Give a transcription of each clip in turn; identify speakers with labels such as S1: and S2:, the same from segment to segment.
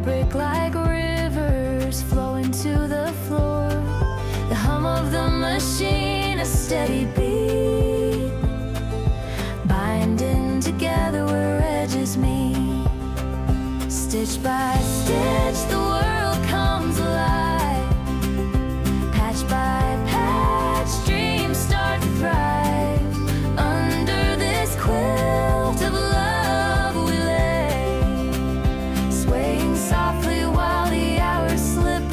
S1: fabric like rivers flowing to the floor. The hum of the machine, a steady beat, binding together where edges meet. Stitch by stitch, the world comes alive. Patch by patch, dreams start to thrive. Under this quilt of love we lay, swaying softly while the hours slip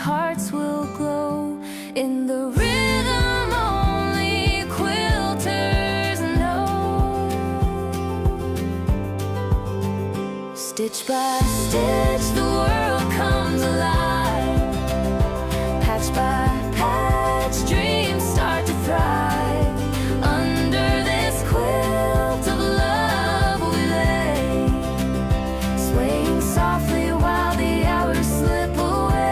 S1: hearts will glow in the rhythm only quilters know. Stitch by stitch, the world comes alive. Patch by patch, dreams start to thrive. Under this quilt of love we lay, swaying softly while the hours slip away.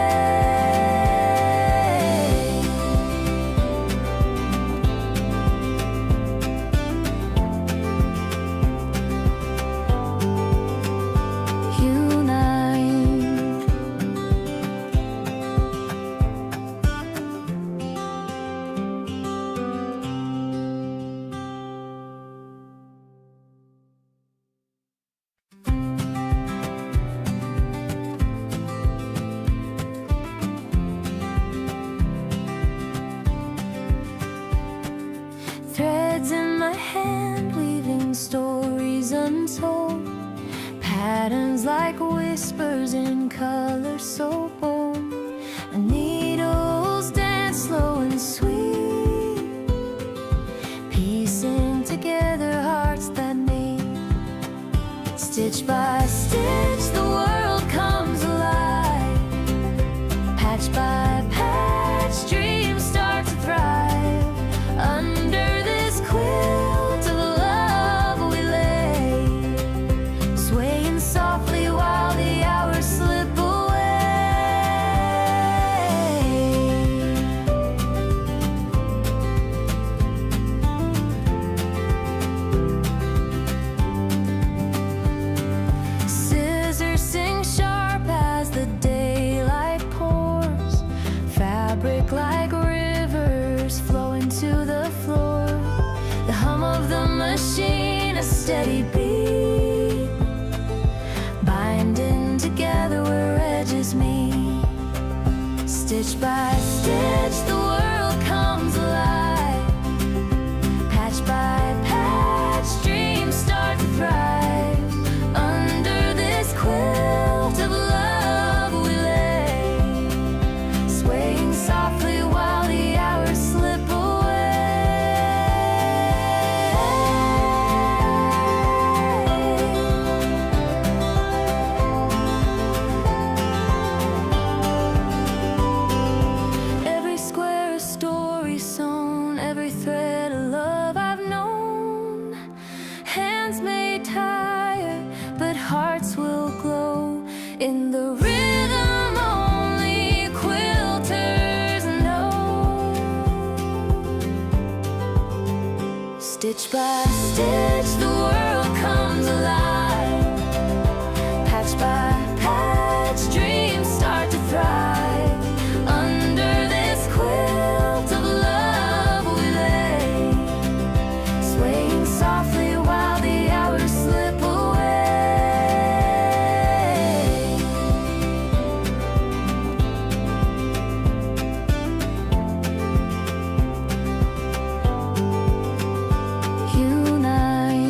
S1: Threads in my hand, weaving stories untold. Patterns like whispers in color so bold. Needles dance slow and sweet, piecing together hearts that meet. Stitch by stitch, the world comes alive. Patch by patch, dreams start to thrive. Under this quilt of love we lay, swaying softly while the hours slip away. Scissors sing sharp as the daylight pours. Fabric like rivers flowing to the floor. The hum of the machine, a steady beat, binding together where edges meet. Stitch by stitch, the world comes alive. Patch by patch, dreams start to thrive. Under this quilt of love we lay, swaying softly while the hours slip hearts will glow in the rhythm only quilters know. Stitch by stitch, the world comes alive. Patch by patch, dreams start to thrive. Under this quilt of love we lay, swaying softly while the hours slip away. Unite.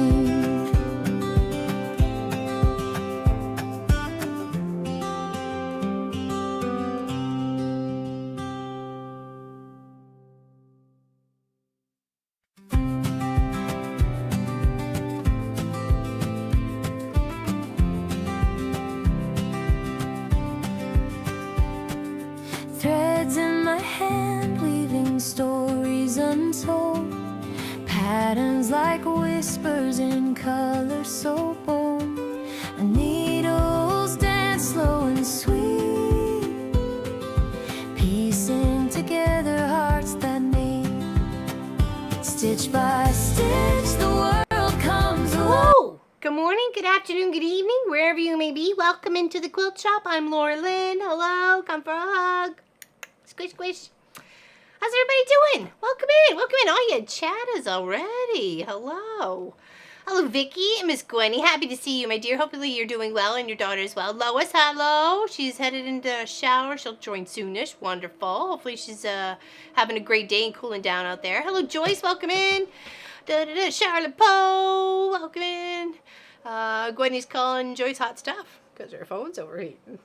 S1: patterns like whispers in colors so bold. The needles dance slow and sweet, piecing together hearts that meet. Stitch by stitch, the world comes alive.
S2: Hello! Good morning, good afternoon, good evening, wherever you may be. Welcome into the quilt shop. I'm Laura Lynn. Hello, come for a hug. Squish, squish. How's everybody doing? Welcome in, welcome in. Oh, you chatters already. Hello. Hello, Vicky and Miss Gwenny. Happy to see you, my dear. Hopefully you're doing well and your daughter as well. Lois, hello. She's headed into a shower. She'll join soonish. Wonderful. Hopefully she's having a great day and cooling down out there. Hello, Joyce. Welcome in. Charlotte Poe. Welcome in. Gwenny's calling Joyce hot stuff because her phone's overheating.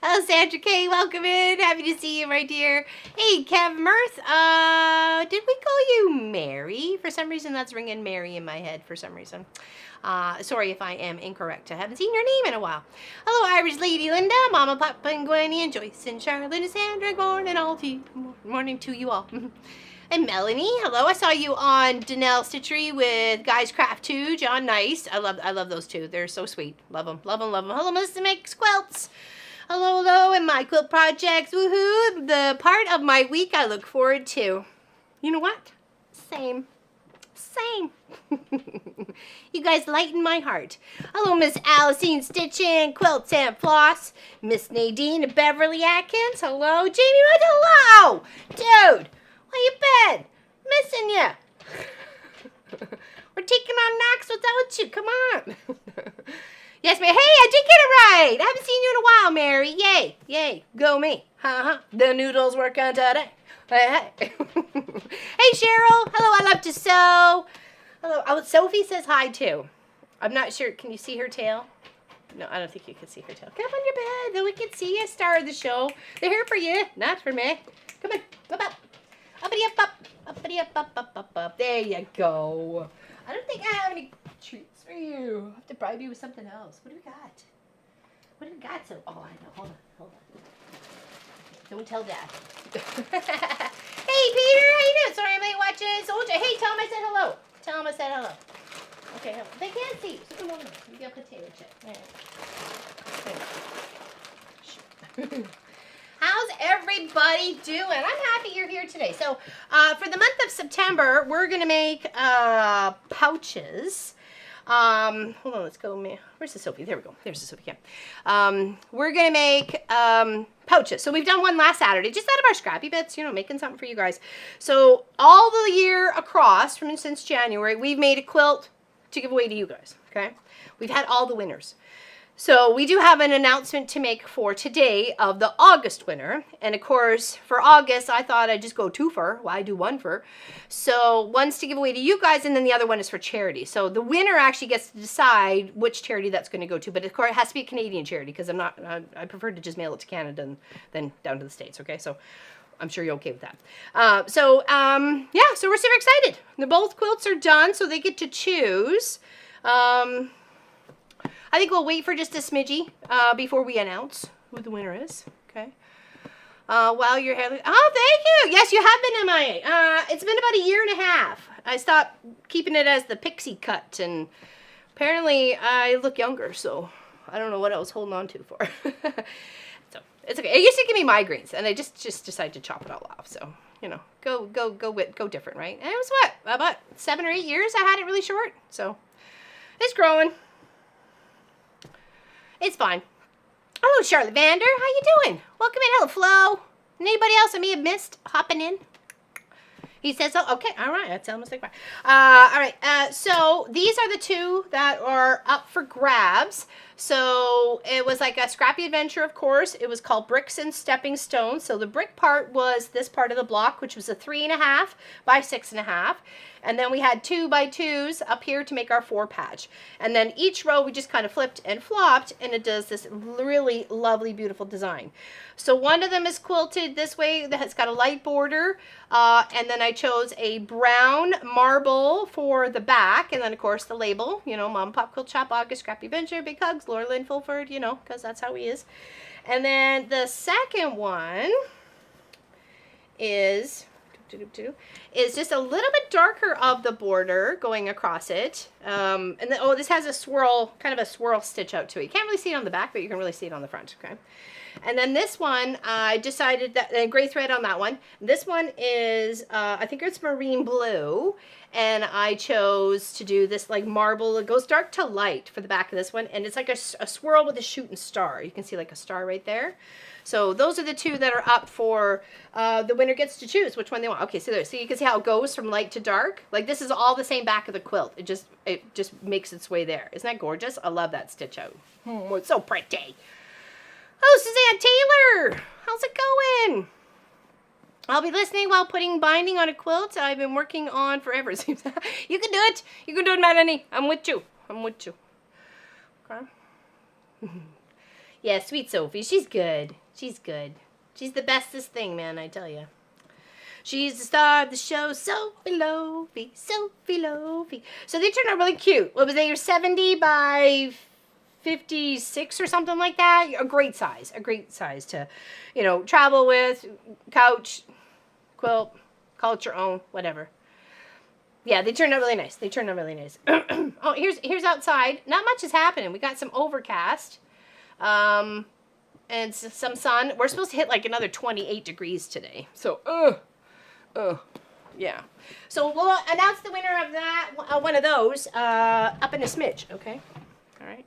S2: Hello, Sandra K. Welcome in. Happy to see you, my dear. Hey, Kev Mirth. Did we call you Mary? For some reason, that's ringing Mary in my head for some reason. Sorry if I am incorrect. I haven't seen your name in a while. Hello, Irish Lady Linda, Mama, Papa, and Gwenny, and Joyce, and Charlotte, and Sandra. Good morning, all to you. Good morning to you all. And Melanie, hello. I saw you on Danelle Stitchery with Guys Craft 2. John, nice. I love those two. They're so sweet. Love them, love them, love them. Hello, Melissa Makes Quilts. Hello, hello, and my quilt projects. Woohoo! The part of my week I look forward to. You know what? Same. Same. You guys lighten my heart. Hello, Miss Alicine Stitching, Quilts and Floss. Miss Nadine and Beverly Atkins. Hello. Jamie Wood, hello! Dude, where you been? Missing you. We're taking on knocks without you. Come on. Yes, ma'am. Hey, I did get it right. I haven't seen you in a while, Mary. Yay. Yay. Go me. The noodles work on today. Hey, hey. Hey, Cheryl. Hello, I love to sew. Hello. Oh, Sophie says hi, too. I'm not sure. Can you see her tail? No, I don't think you can see her tail. Get up on your bed. Then we can see you, star of the show. They're here for you, not for me. Come on. Up, up. Uppity up, up. Uppity up, up, up, up, up. There you go. I don't think I have any treats for you. I'll have to bribe you with something else. What do we got? What do we got? So, oh, I know. Hold on. Don't tell Dad. Hey, Peter, how you doing? Sorry, I'm late watching Soldier. Hey, tell him I said hello. Tell him I said hello. Okay, hello. They can't see you. So come over. You got a potato chip. There. How's everybody doing? I'm happy you're here today. So, for the month of September, we're going to make pouches. Hold on, let's go. Where's the Sophie? There we go. There's the Sophie cam. We're going to make pouches. So, we've done one last Saturday, just out of our scrappy bits, you know, making something for you guys. So, all the year across, since January, we've made a quilt to give away to you guys, okay? We've had all the winners. So we do have an announcement to make for today of the August winner. And of course, for August, I thought I'd just go two for. Why do one for? So one's to give away to you guys, and then the other one is for charity. So the winner actually gets to decide which charity that's going to go to. But of course, it has to be a Canadian charity, because I prefer to just mail it to Canada than down to the States, okay? So I'm sure you're okay with that. Yeah, so we're super excited. Both quilts are done, so they get to choose. I think we'll wait for just a smidgy before we announce who the winner is. Okay. While you're having, oh, thank you. Yes, you have been MIA. It's been about a year and a half. I stopped keeping it as the pixie cut, and apparently I look younger, so I don't know what I was holding on to for. So it's okay. It used to give me migraines, and I just decided to chop it all off. So you know, go different, right? And it was what, about 7 or 8 years I had it really short. So it's growing. It's fine. Hello, Charlotte Vander. How you doing? Welcome in. Hello, Flo. Anybody else I may have missed hopping in? He says so. Okay, all right. That's almost like all right. So these are the two that are up for grabs. So it was like a Scrappy adventure, of course. It was called Bricks and Stepping Stones. So the brick part was this part of the block, which was a 3.5 by 6.5. And then we had 2x2s up here to make our 4 patch. And then each row we just kind of flipped and flopped, and it does this really lovely, beautiful design. So one of them is quilted this way, that has got a light border. And then I chose a brown marble for the back. And then, of course, the label, you know, Mom Pop Quilt Shop, August, Scrappy Venture, Big Hugs, Laura Lynn Fulford, you know, because that's how he is. And then the second one is, is just a little bit darker of the border going across it. And then, oh, this has a swirl, kind of a swirl stitch out to it. You can't really see it on the back, but you can really see it on the front, okay? And then this one, I decided that, gray thread on that one. This one is, I think it's marine blue. And I chose to do this like marble. It goes dark to light for the back of this one. And it's like a swirl with a shooting star. You can see like a star right there. So those are the two that are up for, the winner gets to choose which one they want. Okay, so there, so you can see how it goes from light to dark. Like this is all the same back of the quilt. It just makes its way there. Isn't that gorgeous? I love that stitch out. Oh, it's so pretty. Oh, Suzanne Taylor, how's it going? I'll be listening while putting binding on a quilt I've been working on forever. You can do it. You can do it, Melanie. I'm with you. I'm with you. Okay. Yeah, sweet Sophie. She's good. She's good. She's the bestest thing, man, I tell you. She's the star of the show, Sophie Lofi, Sophie Lofi. So they turned out really cute. What was they? 70 by 56 or something like that. A great size to, you know, travel with, couch, quilt, call it your own, whatever. Yeah, they turned out really nice. They turned out really nice. Oh, here's outside. Not much is happening. We got some overcast, and some sun. We're supposed to hit like another 28 degrees today. So, yeah. So we'll announce the winner of that, one of those, up in a smidge. Okay. All right.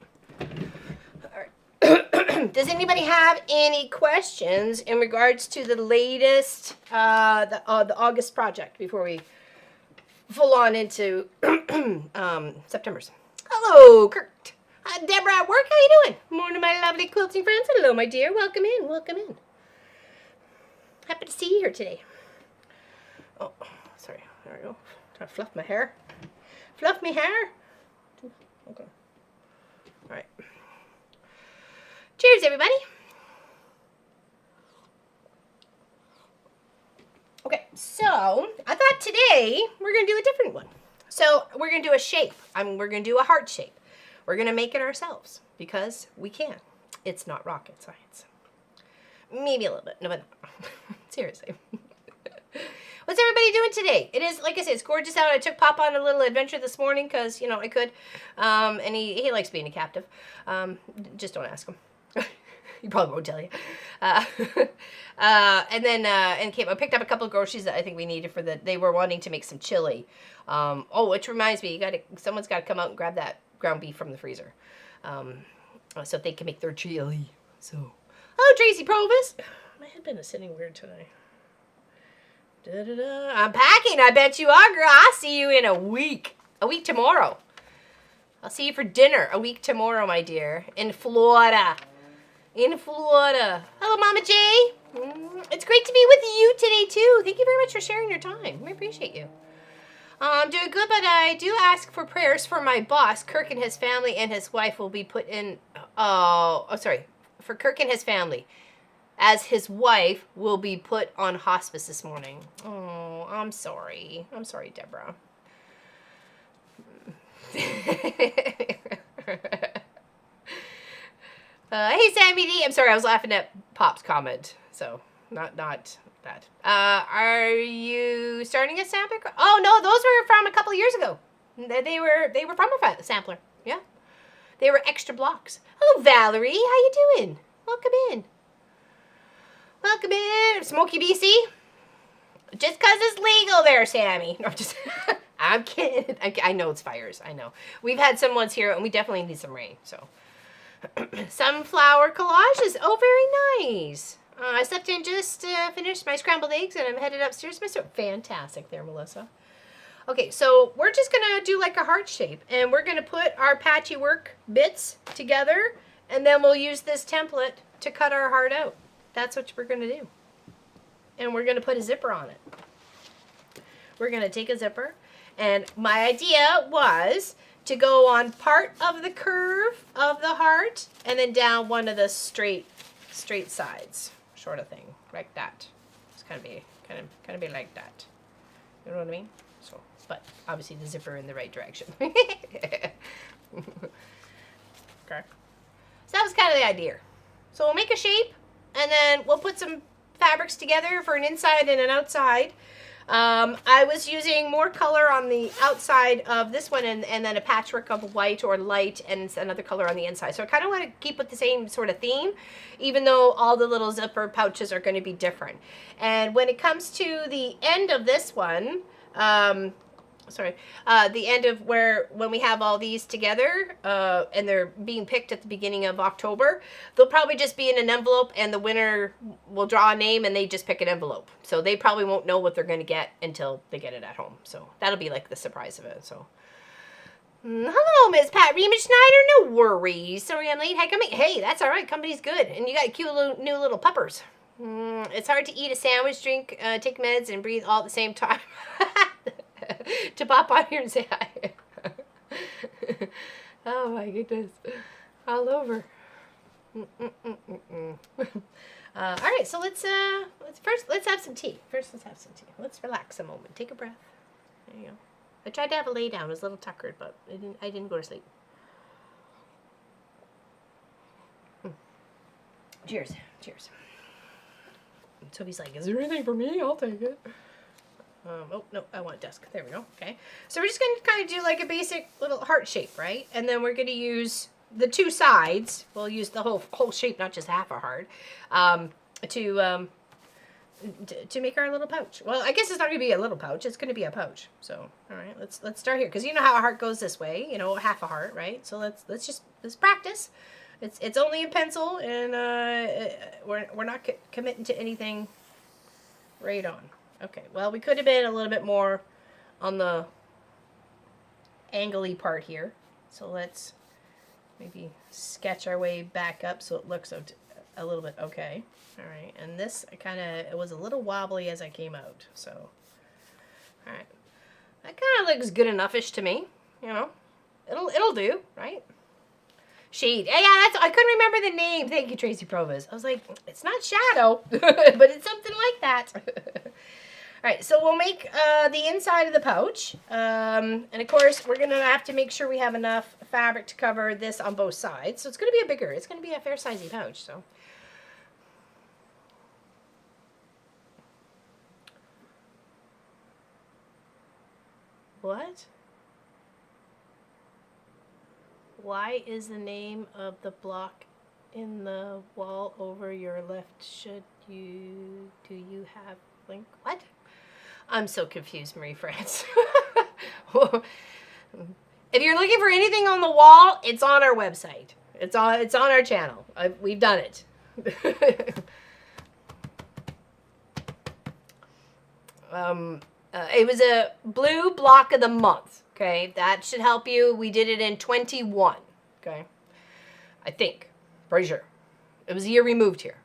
S2: Does anybody have any questions in regards to the latest, the August project before we full on into September's? Hello, Kurt. Deborah at work. How you doing? Morning, my lovely quilting friends. Hello, my dear. Welcome in. Welcome in. Happy to see you here today. Oh, sorry. There we go. Trying to fluff my hair. Fluff my hair. Okay. All right. Cheers, everybody. Okay, so I thought today we're going to do a different one. So we're going to do a shape. We're going to do a heart shape. We're going to make it ourselves because we can. It's not rocket science. Maybe a little bit. No, but not. Seriously. What's everybody doing today? It is, like I said, it's gorgeous out. I took Pop on a little adventure this morning because, you know, I could. And he likes being a captive. Just don't ask him. He probably won't tell you. And then I picked up a couple of groceries that I think we needed for they were wanting to make some chili. Oh, which reminds me, someone's got to come out and grab that ground beef from the freezer. So they can make their chili. So, hello, Tracy Provis. My headband is sitting weird today. I'm packing. I bet you are, girl. I'll see you in a week. A week tomorrow. I'll see you for dinner a week tomorrow, my dear. In Florida. In Florida. Hello, Mama J. It's great to be with you today, too. Thank you very much for sharing your time. We appreciate you. I'm doing good, but I do ask for prayers for my boss. Kirk and his family and his wife will be put in... For Kirk and his family. As his wife will be put on hospice this morning. Oh, I'm sorry. I'm sorry, Deborah. Hey, Sammy D. I'm sorry, I was laughing at Pop's comment. So, not that. Are you starting a sampler? Oh, no, those were from a couple of years ago. They were from a sampler. Yeah. They were extra blocks. Hello, Valerie. How you doing? Welcome in. Welcome in, Smoky BC. Just because it's legal there, Sammy. No, I'm kidding. I know it's fires. I know. We've had some ones here, and we definitely need some rain. So, sunflower collages. Oh, very nice. I slept in, just finished my scrambled eggs, and I'm headed upstairs. Fantastic there, Melissa. Okay, so we're just going to do like a heart shape, and we're going to put our patchy work bits together, and then we'll use this template to cut our heart out. That's what we're going to do. And we're going to put a zipper on it. We're going to take a zipper. And my idea was to go on part of the curve of the heart and then down one of the straight sides, sort of thing, like that. It's kind of be like that. You know what I mean? So, but obviously the zipper in the right direction. Okay. So that was kind of the idea. So we'll make a shape. And then we'll put some fabrics together for an inside and an outside. I was using more color on the outside of this one and then a patchwork of white or light and another color on the inside. So I kind of want to keep with the same sort of theme, even though all the little zipper pouches are going to be different. And when it comes to the end of this one, the end of when we have all these together and they're being picked at the beginning of October, they'll probably just be in an envelope and the winner will draw a name and they just pick an envelope. So they probably won't know what they're going to get until they get it at home. So that'll be like the surprise of it. So hello, Miss Pat Reman Schneider. No worries. Sorry I'm late. Hey, that's all right. Company's good. And you got cute new little puppers. It's hard to eat a sandwich, drink, take meds, and breathe all at the same time. To pop on here and say hi. Oh my goodness. All over. All right, so let's have some tea. Let's relax a moment. Take a breath. There you go. I tried to have a lay down. It was a little tuckered, but I didn't go to sleep. Cheers. Cheers. Toby's like, is there anything for me? I'll take it. Oh, no, I want desk. There we go. Okay. So we're just going to kind of do like a basic little heart shape, right? And then we're going to use the two sides. We'll use the whole shape, not just half a heart, to make our little pouch. Well, I guess it's not going to be a little pouch. It's going to be a pouch. So, all right, let's start here. Because you know how a heart goes this way, you know, half a heart, right? So let's practice. It's only in pencil, and we're not committing to anything right on. Okay, well, we could have been a little bit more on the angly part here. So let's maybe sketch our way back up so it looks a little bit okay. All right, and this it was a little wobbly as I came out. So, all right, that kind of looks good enough-ish to me. You know, it'll do, right? Shade. Yeah, I couldn't remember the name. Thank you, Tracy Provis. I was like, it's not shadow, but it's something like that. All right, so we'll make the inside of the pouch. And of course, we're going to have to make sure we have enough fabric to cover this on both sides. So it's going to be it's going to be a fair-sized pouch, so. What? Why is the name of the block in the wall over your left? Do you have link? What? I'm so confused, Marie France. If you're looking for anything on the wall, it's on our website. It's on our channel. We've done it. It was a blue block of the month. Okay, that should help you. We did it in 21. Okay, I think, pretty sure. It was a year removed here.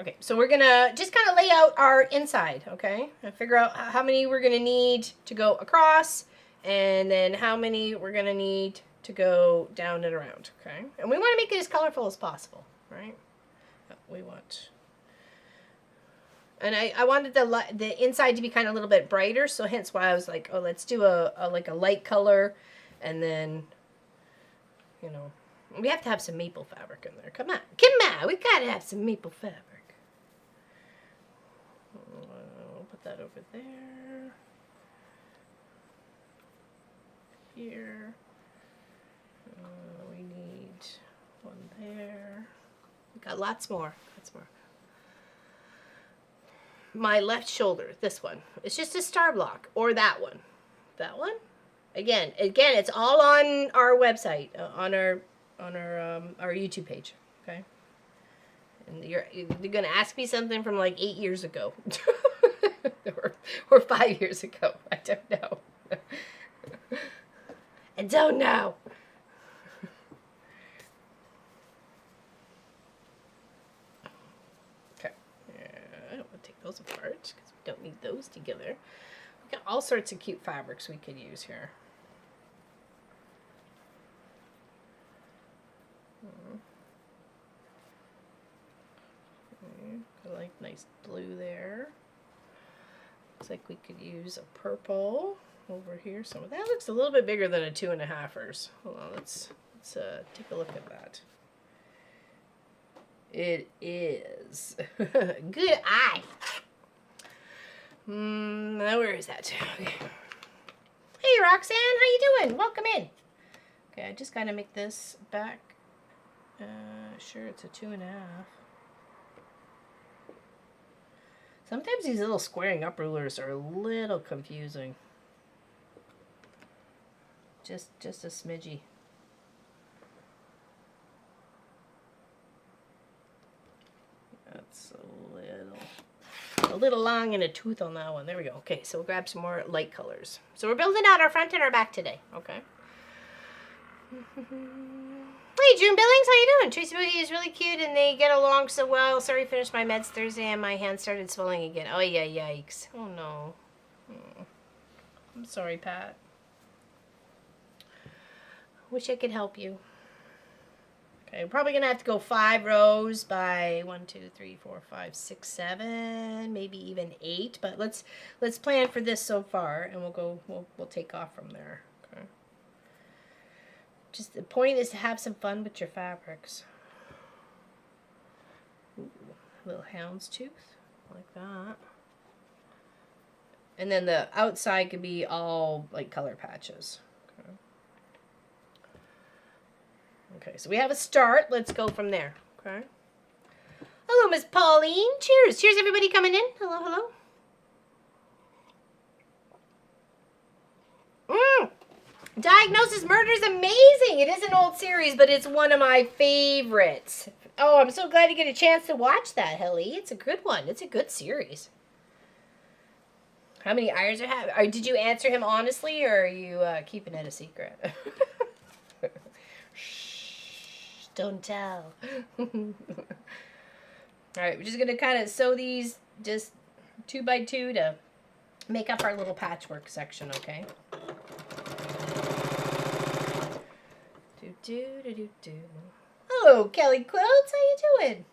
S2: Okay, so we're gonna just kind of lay out our inside, okay? And figure out how many we're gonna need to go across, and then how many we're gonna need to go down and around, okay? And we want to make it as colorful as possible, right? We want, and I wanted the inside to be kind of a little bit brighter, so hence why I was like, oh, let's do a light color, and then, you know, we have to have some maple fabric in there. Come on, we gotta have some maple fabric. I'll put that over there. Here. We need one there. We got lots more. My left shoulder, this one, it's just a star block, or that one. That one? Again, it's all on our website, on our YouTube page. Okay. And you're gonna ask me something from like 8 years ago, or 5 years ago. I don't know. I don't know. Okay. I don't want to take those apart because we don't need those together. We've got all sorts of cute fabrics we could use here. I like nice blue there. Looks like we could use a purple over here. So that looks a little bit bigger than a 2.5ers. Hold on, let's take a look at that. It is. Good eye. Now where is that? Okay. Hey, Roxanne, how you doing? Welcome in. Okay, I just gotta make this back. Sure, it's a 2.5. Sometimes these little squaring up rulers are a little confusing. Just a smidgy. That's a little long in a tooth on that one. There we go. Okay, so we'll grab some more light colors. So we're building out our front and our back today. Okay. Hey, June Billings, how you doing? Tracy Boogie is really cute and they get along so well. Sorry, finished my meds Thursday and my hand started swelling again. Oh, yeah, yikes. Oh, no. I'm sorry, Pat. Wish I could help you. Okay, we're probably going to have to go 5 rows by 1, 2, 3, 4, 5, 6, 7, maybe even 8. But let's plan for this so far and we'll take off from there. Okay. Just the point is to have some fun with your fabrics. Ooh, little houndstooth, like that. And then the outside could be all like color patches. Okay. Okay, so we have a start. Let's go from there. Okay. Hello, Miss Pauline. Cheers. Cheers, everybody coming in. Hello, hello. Diagnosis Murder is amazing. It is an old series, but it's one of my favorites. Oh, I'm so glad you get a chance to watch that, Helly. It's a good one. It's a good series. How many irons are have? Did you answer him honestly, or are you keeping it a secret? Shh, don't tell. All right, we're just gonna kind of sew these just 2 by 2 to make up our little patchwork section, okay? Hello, Kelly Quilts. How you doing?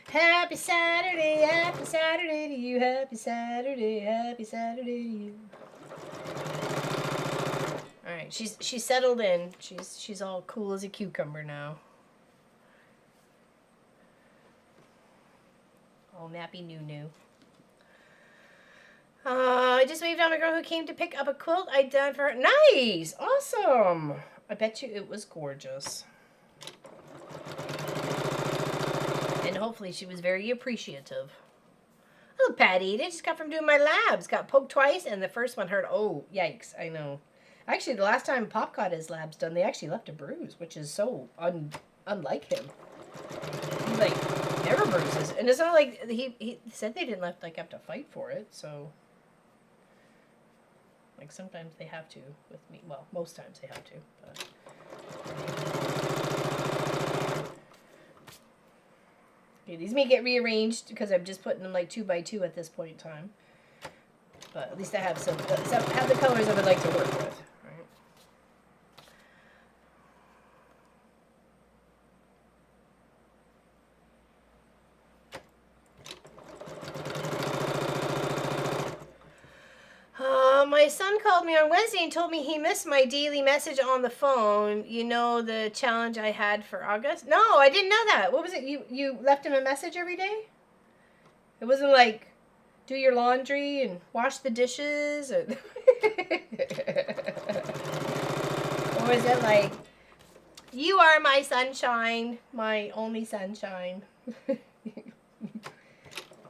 S2: Happy Saturday to you. Happy Saturday to you. All right, she's settled in. She's all cool as a cucumber now. All nappy new. I just waved on my girl who came to pick up a quilt I'd done for her. Nice! Awesome! I bet you it was gorgeous. And hopefully she was very appreciative. Hello, Patty. They just got from doing my labs. Got poked twice and the first one hurt. Oh, yikes. I know. Actually, the last time Pop got his labs done, they actually left a bruise, which is so unlike him. He, like, never bruises. And it's not like he said they didn't have to fight for it, so... Like, sometimes they have to with me. Well, most times they have to. But. Okay, these may get rearranged because I'm just putting them like 2 by 2 at this point in time. But at least I have have the colors I would like to work with. Right? My son called me on Wednesday and told me he missed my daily message on the phone. You know, the challenge I had for August? No, I didn't know that. What was it? You left him a message every day? It wasn't like, do your laundry and wash the dishes? Or, or was it like, you are my sunshine, my only sunshine.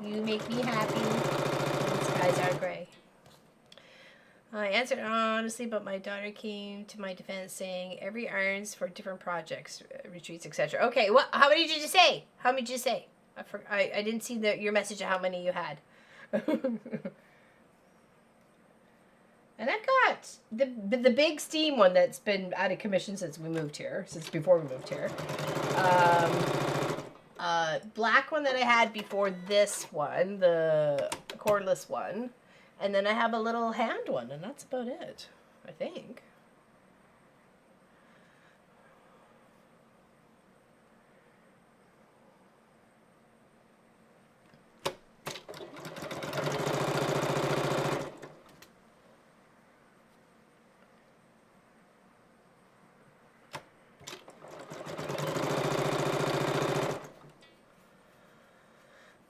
S2: You make me happy. The skies are gray. I answered honestly, but my daughter came to my defense saying every iron's for different projects, retreats, etc. Okay, how many did you say? How many did you say? I didn't see your message of how many you had. And I've got the big steam one that's been out of commission since before we moved here. Black one that I had before this one, the cordless one. And then I have a little hand one, and that's about it, I think.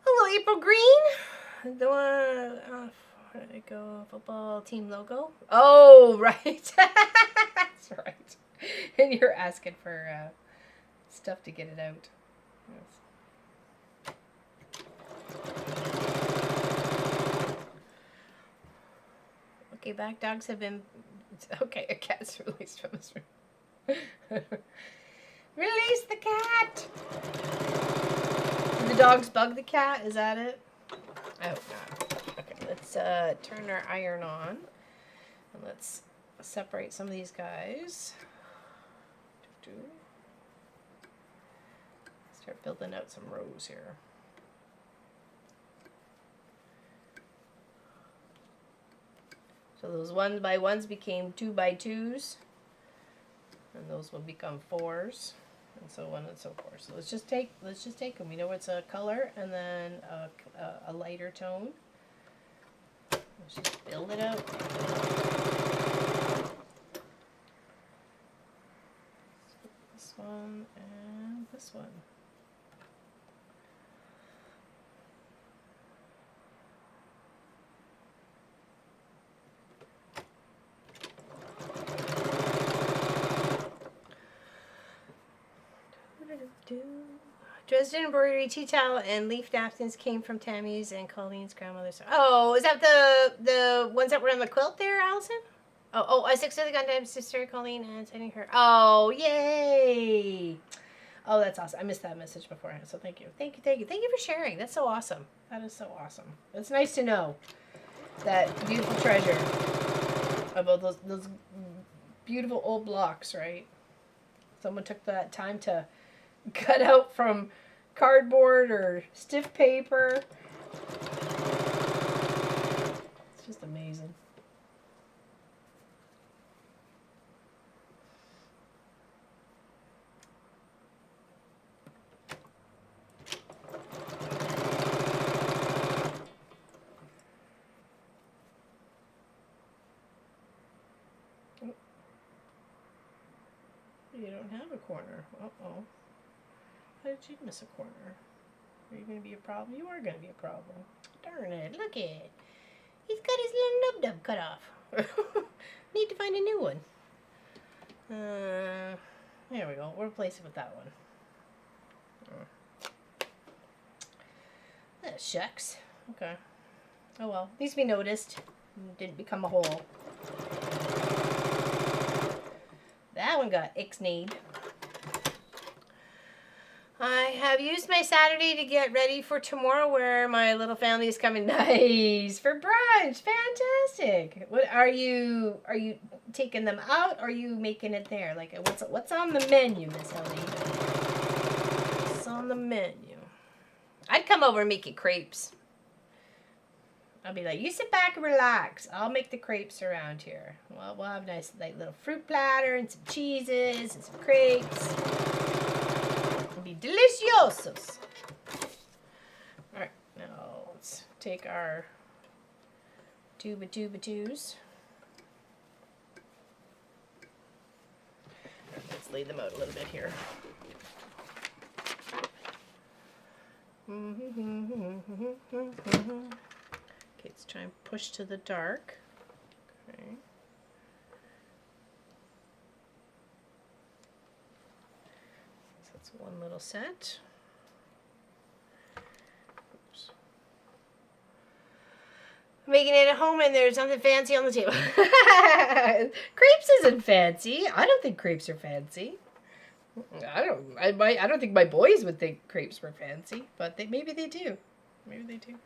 S2: Hello, April Green. The one, where did it go? Football team logo? Oh, right. That's right. And you're asking for stuff to get it out. Yes. Okay, black dogs have been... Okay, a cat's released from his room. Release the cat! Did the dogs bug the cat? Is that it? I hope not. Okay, let's turn our iron on. And let's separate some of these guys. Start building out some rows here. So those 1x1s became 2x2s. And those will become 4s. And so on and so forth. So let's just take them. We know it's a color and then a lighter tone. Let's just build it out. This one and this one. Dresden embroidery tea towel and leaf napkins came from Tammy's and Colleen's grandmother's. Oh, is that the ones that were on the quilt there, Allison? Oh, I succeeded on sister Colleen and sending her. Oh, yay! Oh, that's awesome. I missed that message beforehand, so thank you. Thank you for sharing. That's so awesome. That is so awesome. It's nice to know that beautiful treasure about those beautiful old blocks, right? Someone took that time to cut out from cardboard or stiff paper. It's just amazing. You don't have a corner. Uh-oh. How did you miss a corner? Are you going to be a problem? You are going to be a problem. Darn it. Look at it. He's got his little nub-nub cut off. Need to find a new one. There we go. We'll replace it with that one. Shucks. Okay. Oh well. At least we noticed. It didn't become a hole. That one got ixnayed. I have used my Saturday to get ready for tomorrow where my little family is coming. Nice. For brunch. Fantastic. What are you taking them out or are you making it there? Like what's on the menu, Miss Ellie? What's on the menu? I'd come over and make you crepes. I'll be like, you sit back and relax. I'll make the crepes around here. Well, we'll have a nice like little fruit platter and some cheeses and some crepes. It'll be deliciosos. All right, now let's take our 2x2x2s. Let's lay them out a little bit here. Okay, let's try and push to the dark. Okay. So that's one little set. Oops. Making it at home and there's something fancy on the table. Crepes isn't fancy. I don't think crepes are fancy. I don't think my boys would think crepes were fancy, but maybe they do. Maybe they do.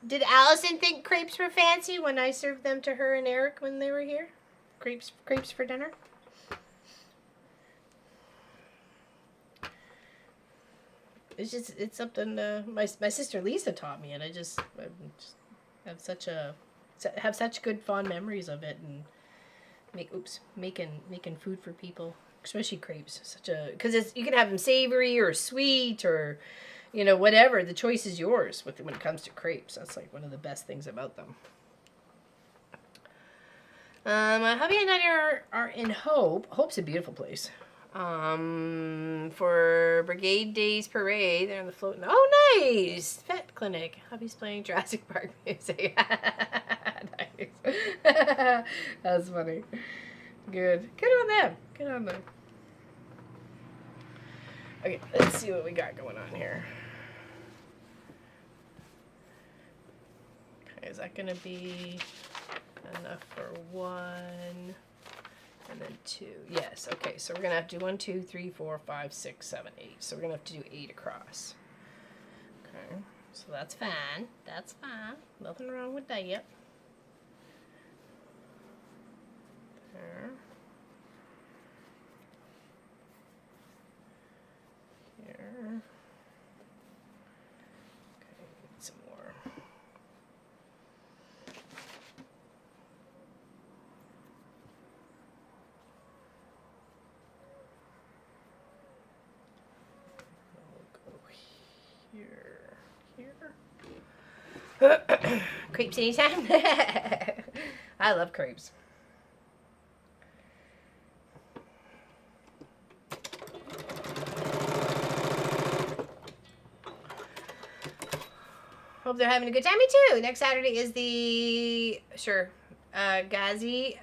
S2: Did Allison think crepes were fancy when I served them to her and Eric when they were here? Crepes for dinner? It's something my sister Lisa taught me, and I just have such good fond memories of it, and making food for people, especially crepes. Because you can have them savory or sweet or whatever. The choice is yours when it comes to crepes. That's like one of the best things about them. My hubby and I are in Hope. Hope's a beautiful place. For Brigade Days Parade. They're on the float. Oh, nice! Vet clinic. Hubby's playing Jurassic Park music. Nice. That's funny. Good. Good on them. Good on them. Okay, let's see what we got going on here. Okay, is that gonna be enough for 1? And then 2. Yes. Okay. So we're gonna have to do 1, 2, 3, 4, 5, 6, 7, 8. So we're gonna have to do 8 across. Okay. So that's fine. That's fine. Nothing wrong with that. Yep. There. Here. Okay. Need some more. Here. Crepes anytime. I love crepes. Hope they're having a good time. Me too. Next Saturday is the Gazi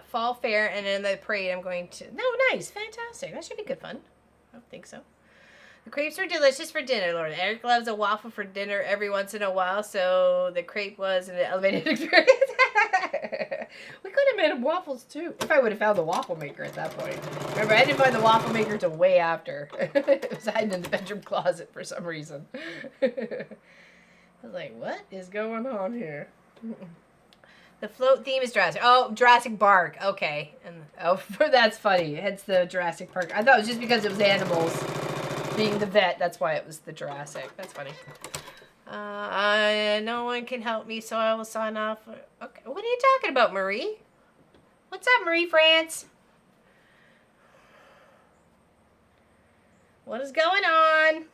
S2: Fall Fair, and then the parade. I'm going to. No, nice, fantastic. That should be good fun. I think so. The crepes are delicious for dinner, Lord. Eric loves a waffle for dinner every once in a while, so the crepe was an elevated experience. We could have made waffles too. If I would have found the waffle maker at that point. Remember, I didn't find the waffle maker till way after. It was hiding in the bedroom closet for some reason. I was like, what is going on here? The float theme is Jurassic. Oh, Jurassic Park. Okay. And that's funny. Hence the Jurassic Park. I thought it was just because it was animals. Being the vet, that's why it was the Jurassic. That's funny. No one can help me, so I will sign off. Okay, what are you talking about, Marie? What's up, Marie France? What is going on?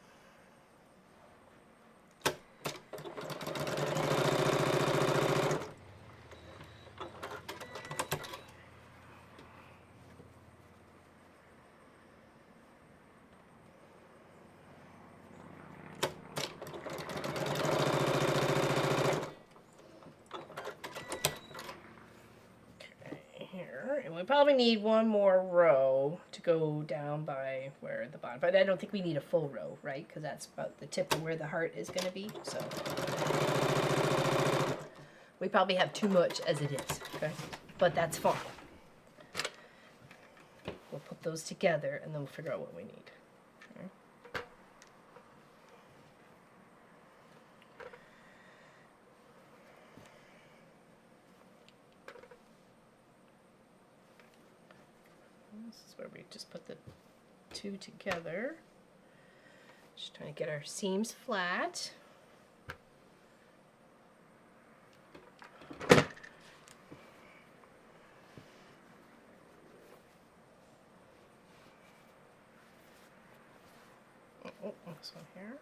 S2: We probably need one more row to go down by where the bottom, but I don't think we need a full row, right? Because that's about the tip of where the heart is going to be. So we probably have too much as it is, okay? But that's fine. We'll put those together and then we'll figure out what we need. Okay. This is where we just put the two together. Just trying to get our seams flat. Oh, this one here.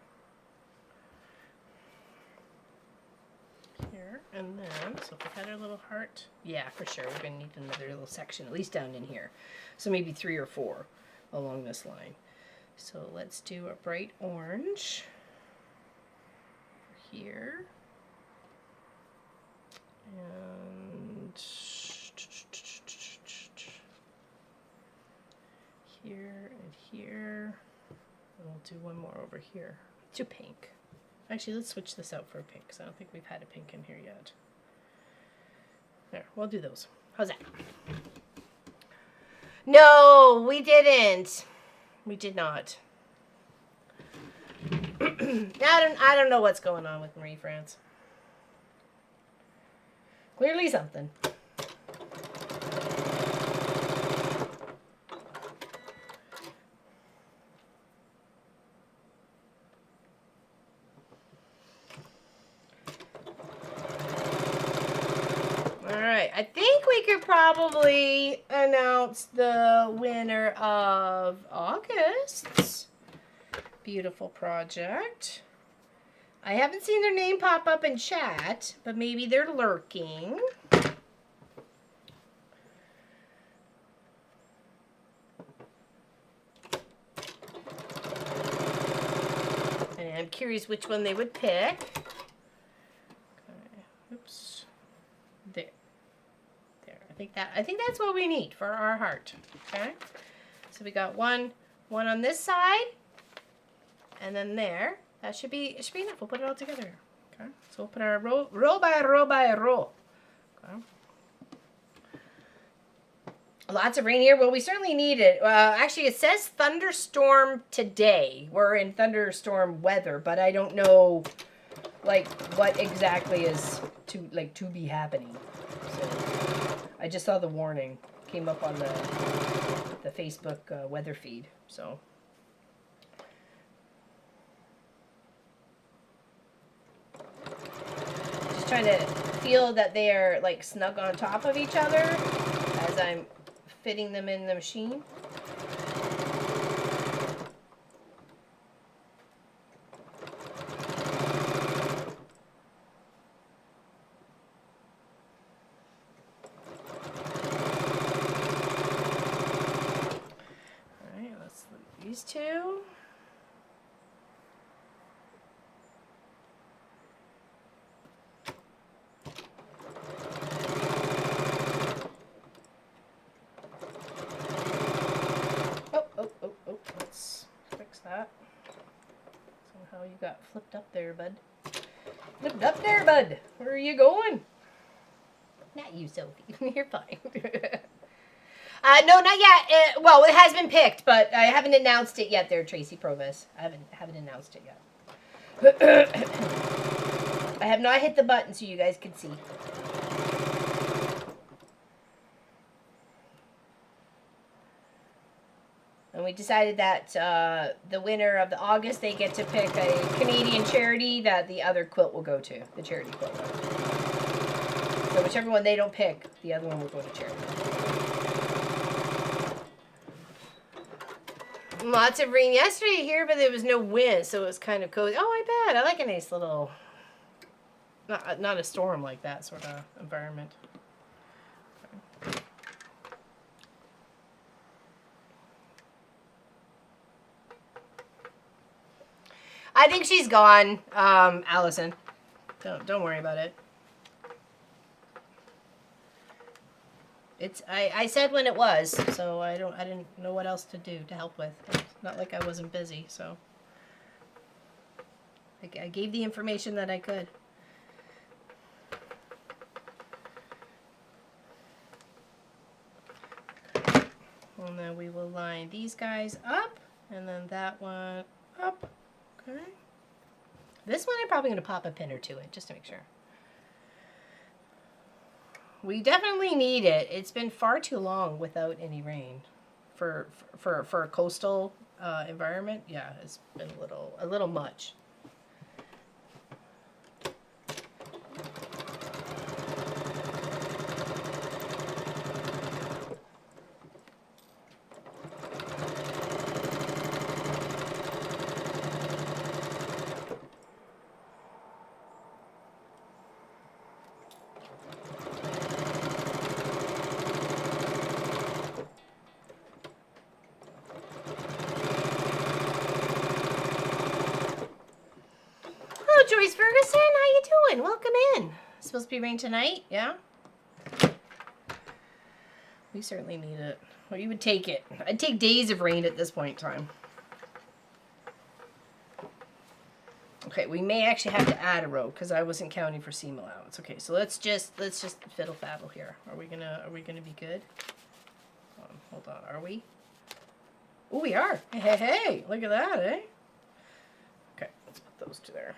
S2: Here, and then, so if we had our little heart, yeah, for sure, we're going to need another little section, at least down in here. So maybe 3 or 4 along this line. So let's do a bright orange here. And here and here. And we'll do one more over here to pink. Actually, let's switch this out for a pink, because I don't think we've had a pink in here yet. There, we'll do those. How's that? No, we didn't. We did not. I don't know what's going on with Marie France. Clearly something. I think we could probably announce the winner of August's beautiful project. I haven't seen their name pop up in chat, but maybe they're lurking. And I'm curious which one they would pick. Okay. Oops. There. There. I think that's what we need for our heart. Okay. So we got one on this side, and then there. That should be enough. We'll put it all together. Okay. So we'll put our row by row. Okay. Lots of rain here. Well, we certainly need it. Actually, it says thunderstorm today. We're in thunderstorm weather, but I don't know, like, what exactly is to be happening. So, I just saw the warning. Came up on the Facebook weather feed. So. Just trying to feel that they are, like, snug on top of each other as I'm fitting them in the machine. Alright, let's leave these two. Let's fix that. Somehow you got flipped up there, bud. Flipped up there, bud. Where are you going? Not you, Sophie. You're fine. No, not yet. Well, it has been picked, but I haven't announced it yet there, Tracy Provis. I haven't announced it yet. I have not hit the button so you guys can see. And we decided that the winner of the August, they get to pick a Canadian charity that the other quilt will go to, the charity quilt. So whichever one they don't pick, the other one will go to charity. Lots of rain yesterday here, but there was no wind, so it was kind of cozy. Oh, I bet. I like a nice little, not a storm like that sort of environment. I think she's gone, Allison. Don't worry about it. I said when it was, so I didn't know what else to do to help with. It's not like I wasn't busy, so I gave the information that I could. And then we will line these guys up, and then that one up. Okay. This one I'm probably going to pop a pin or two in, just to make sure. We definitely need it. It's been far too long without any rain for a coastal environment. Yeah, it's been a little much. Joyce Ferguson, how you doing? Welcome in. It's supposed to be rain tonight, yeah? We certainly need it. Well, you would take it. I'd take days of rain at this point in time. Okay, we may actually have to add a row because I wasn't counting for seam allowance. Okay, so let's just fiddle faddle here. Are we gonna be good? Hold on, are we? Oh, we are. Hey, look at that, eh? Okay, let's put those two there.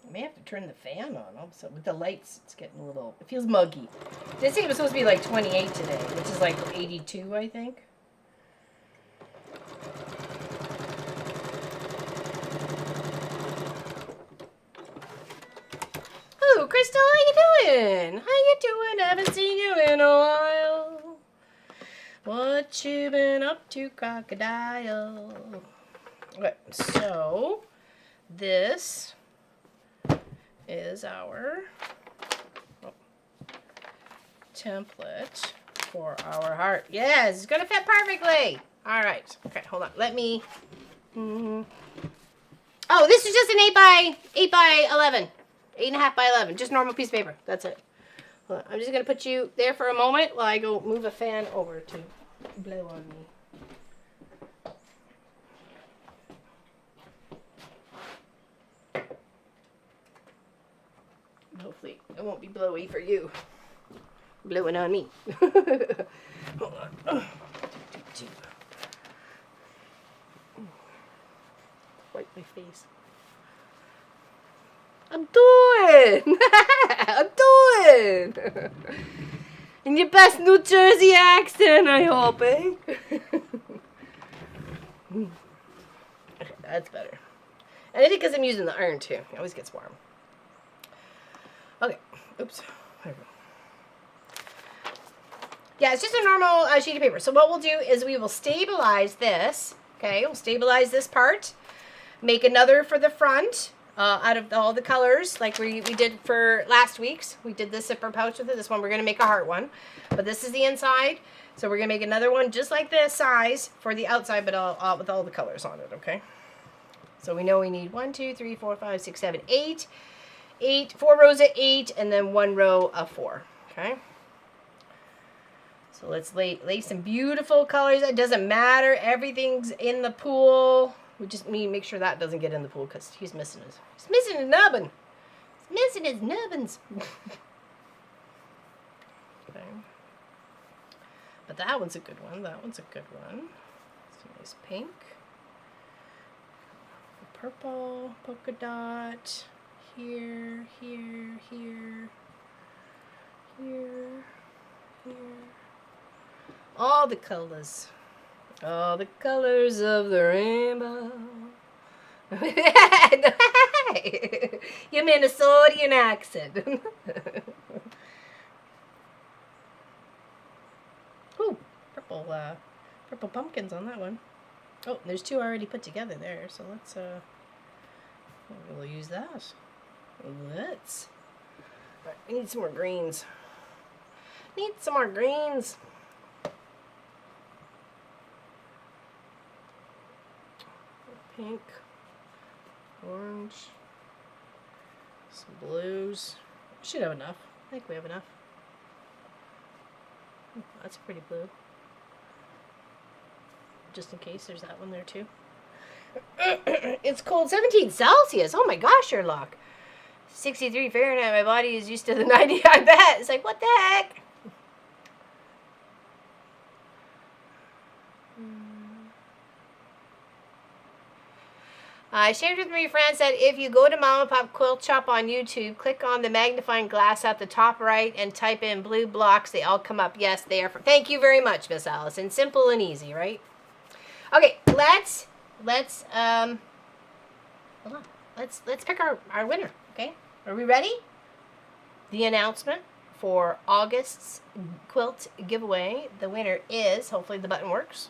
S2: I may have to turn the fan on also. With the lights, it's getting a little, it feels muggy. They say it was supposed to be like 28 today, which is like 82, I think. Oh, Crystal, how you doing? How you doing? Haven't seen you in a while. What you been up to, crocodile? Okay, so this is our template for our heart. Yes, it's gonna fit perfectly. All right. Okay, hold on. Let me. Oh, this is just an 8 by 11, 8.5 by 11, just normal piece of paper. That's it. Hold on. I'm just gonna put you there for a moment while I go move a fan over to blow on me. Hopefully, it won't be blowy for you. Blowing on me. Hold on. Wipe my face. I'm doing! I'm doing! In your best New Jersey accent, I hope, eh? Okay, that's better. And I think because I'm using the iron too. It always gets warm. Okay. Oops. There we go. Yeah, it's just a normal sheet of paper. So what we'll do is we will stabilize this. Okay, we'll stabilize this part. Make another for the front out of all the colors like we did for last week's. We did the zipper pouch with it. This one we're going to make a heart one. But this is the inside. So we're going to make another one just like this size for the outside, but all with all the colors on it, okay? So we know we need 1, 2, 3, 4, 5, 6, 7, 8. 4 rows of 8 and then 1 row of 4, okay? So let's lay some beautiful colors. It doesn't matter. Everything's in the pool. We just need to make sure that doesn't get in the pool because he's missing his nubbin. He's missing his nubbins. Okay. But that one's a good one. That one's a good one. It's a nice pink. Purple polka dot. Here, here, here, here, here. All the colors of the rainbow. Your Minnesotan accent. Ooh, purple pumpkins on that one. Oh, there's 2 already put together there, so let's we'll use that. Let's. Right, we need some more greens. Need some more greens. Pink, orange, some blues. Should have enough. I think we have enough. That's a pretty blue. Just in case there's that one there too. It's cold, 17 Celsius. Oh my gosh, Sherlock. 63 Fahrenheit. My body is used to the 90. I bet. It's like, what the heck? I shared with Marie France that if you go to Mom and Pop Quilt Shop on YouTube, click on the magnifying glass at the top right and type in blue blocks. They all come up. Yes, they are. Thank you very much, Miss Allison. Simple and easy, right? Okay, let's hold on. Let's pick our winner. Okay, are we ready? The announcement for August's quilt giveaway. The winner is, hopefully the button works.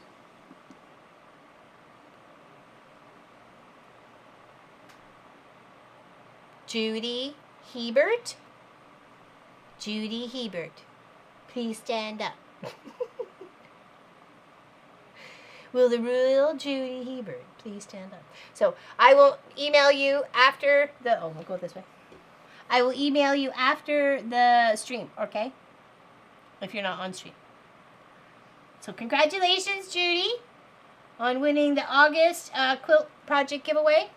S2: Judy Hebert. Judy Hebert, please stand up. Will the real Judy Hebert please stand up? So I will email you after the, we'll go this way. I will email you after the stream, okay? If you're not on stream. So congratulations, Judy, on winning the August quilt project giveaway.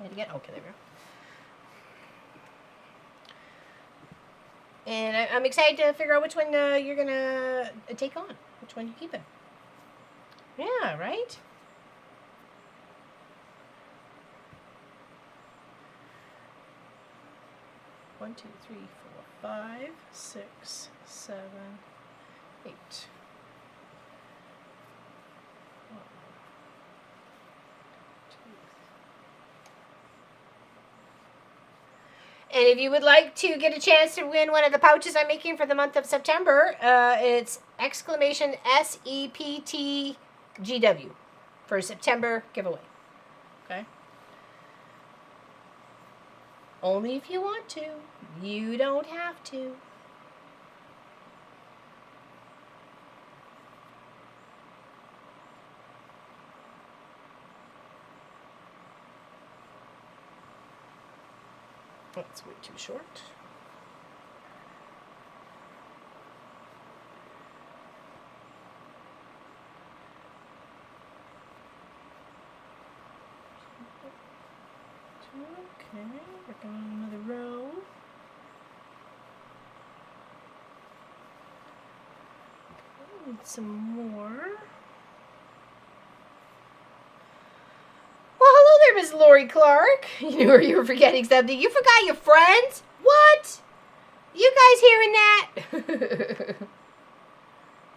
S2: Again. Okay, there we go. And I'm excited to figure out which one you're going to take on. Which one you keeping. Yeah, right? One, 2, 3, 4, 5, 6, 7, 8. And if you would like to get a chance to win one of the pouches I'm making for the month of September, it's exclamation SEPTGW for September giveaway. Okay? Only if you want to. You don't have to. That's way too short. Okay, working on another row. Need some more. Well, hello there, Miss Lori Clark. You were forgetting something. You forgot your friends? What? You guys hearing that?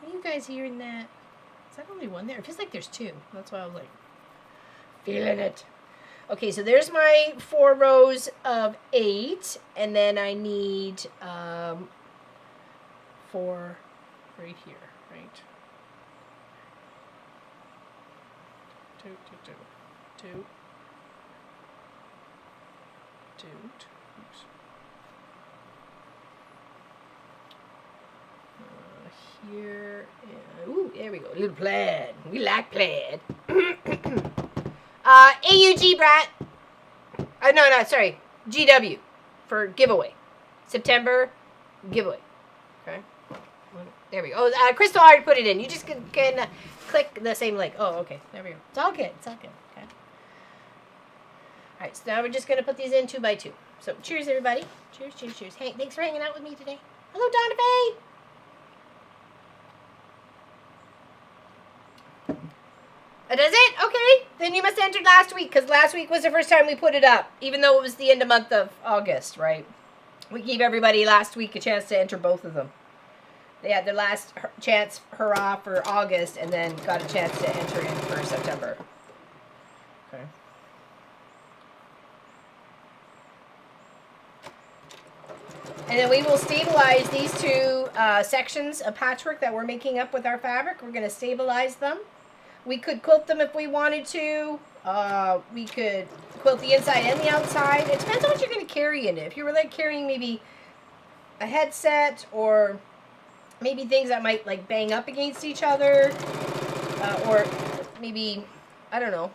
S2: Are you guys hearing that? Is that only one there? It feels like there's two. That's why I was like, feeling it. Okay, so there's my 4 rows of 8, and then I need 4 right here, right? 2, 2, 2, 2, 2. Oops. Here, and, ooh, there we go. A little plaid. We like plaid. AUG, Brat. No, sorry. GW for giveaway. September giveaway. Okay. There we go. Oh, Crystal already put it in. You just can click the same link. Oh, okay. There we go. It's all good. It's all good. Okay. All right. So now we're just going to put these in 2 by 2. So cheers, everybody. Cheers, cheers, cheers. Hey, thanks for hanging out with me today. Hello, Donna Faye. Does it? Okay. Then you must have entered last week, because last week was the first time we put it up, even though it was the end of month of August, right? We gave everybody last week a chance to enter both of them. They had their last chance, hurrah, for August, and then got a chance to enter in for September. Okay. And then we will stabilize these 2 sections of patchwork that we're making up with our fabric. We're going to stabilize them. We could quilt them if we wanted to. We could quilt the inside and the outside. It depends on what you're going to carry in it. If you were like carrying maybe a headset or maybe things that might like bang up against each other, or maybe, I don't know,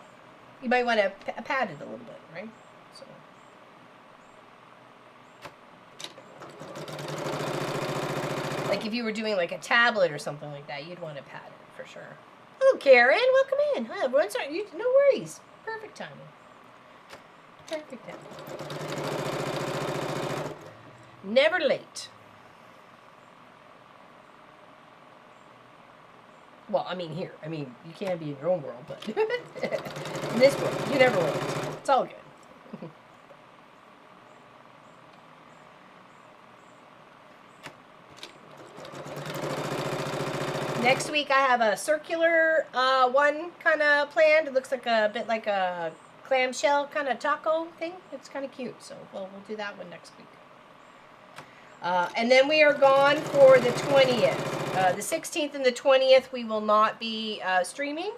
S2: you might want to pad it a little bit, right? So, like if you were doing like a tablet or something like that, you'd want to pad it for sure. Hello, Karen. Welcome in. Hi, everyone. Sorry, no worries. Perfect timing. Perfect timing. Never late. Well, I mean here. I mean, you can be in your own world, but in this world, you never late. It's all good. Next week I have a circular one kind of planned. It looks like a bit like a clamshell kind of taco thing. It's kind of cute. So we'll do that one next week. And then we are gone for the 20th. The 16th and the 20th we will not be streaming.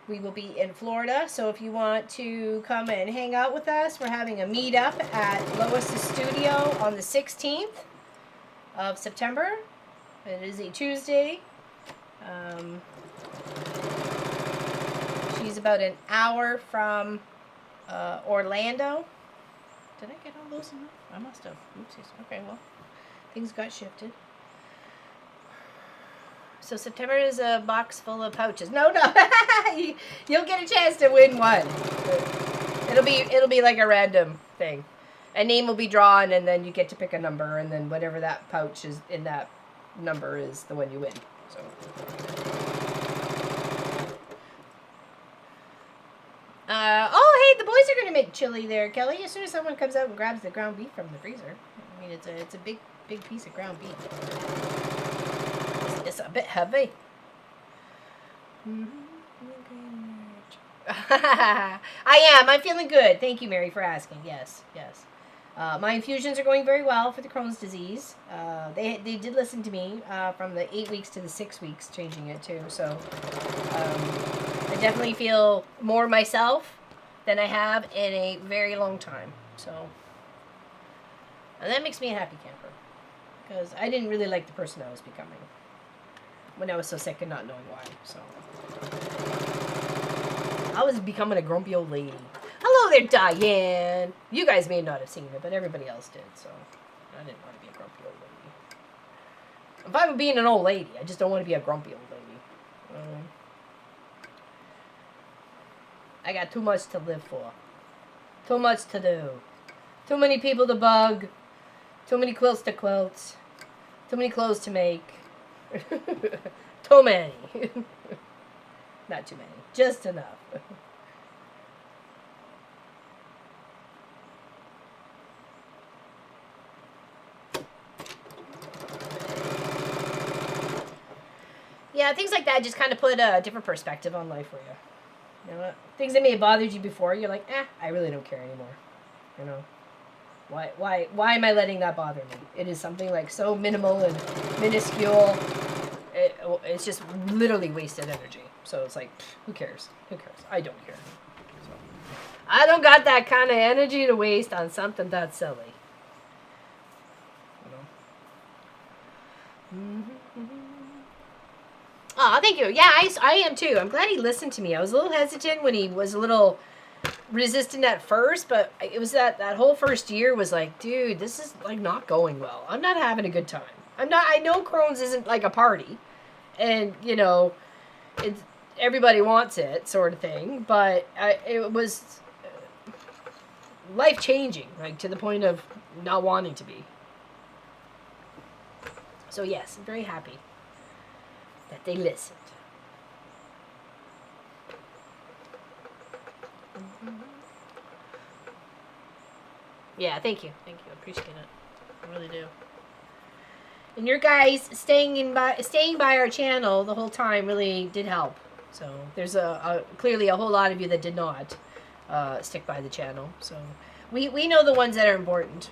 S2: We will be in Florida. So if you want to come and hang out with us, we're having a meetup at Lois's studio on the 16th of September. It is a Tuesday. She's about an hour from Orlando. Did I get all those enough? I must have. Oopsies. Okay, well, things got shifted. So September is a box full of pouches. No. You'll get a chance to win one. It'll be like a random thing. A name will be drawn, and then you get to pick a number, and then whatever that pouch is in that number is the one you win. So oh hey, the boys are gonna make chili there, Kelly, as soon as someone comes out and grabs the ground beef from the freezer. I mean, it's a big piece of ground beef. It's a bit heavy. I am. I'm feeling good. Thank you, Mary, for asking. Yes. My infusions are going very well for the Crohn's disease. They did listen to me from the 8 weeks to the 6 weeks, changing it too. So I definitely feel more myself than I have in a very long time. So, and that makes me a happy camper. Because I didn't really like the person I was becoming when I was so sick and not knowing why. So, I was becoming a grumpy old lady. Hello there, Diane. You guys may not have seen it, but everybody else did. So, I didn't want to be a grumpy old lady. If I'm being an old lady, I just don't want to be a grumpy old lady. I got too much to live for. Too much to do. Too many people to bug. Too many quilts to quilt. Too many clothes to make. Too many. Not too many. Just enough. Yeah, things like that just kind of put a different perspective on life for you. You know what? Things that may have bothered you before, you're like, I really don't care anymore. You know? Why am I letting that bother me? It is something like so minimal and minuscule. It's just literally wasted energy. So it's like, who cares? Who cares? I don't care. So, I don't got that kind of energy to waste on something that silly. You know? Oh, thank you. Yeah, I am too. I'm glad he listened to me. I was a little hesitant when he was a little resistant at first, but it was that whole first year was like, dude, this is like not going well. I'm not having a good time. I know Crohn's isn't like a party, and you know, it's everybody wants it sort of thing, but it was life changing, like to the point of not wanting to be. So yes, I'm very happy that they listened. Yeah, thank you. Thank you. I appreciate it. I really do. And your guys staying by our channel the whole time really did help. So there's clearly a whole lot of you that did not stick by the channel. So we know the ones that are important.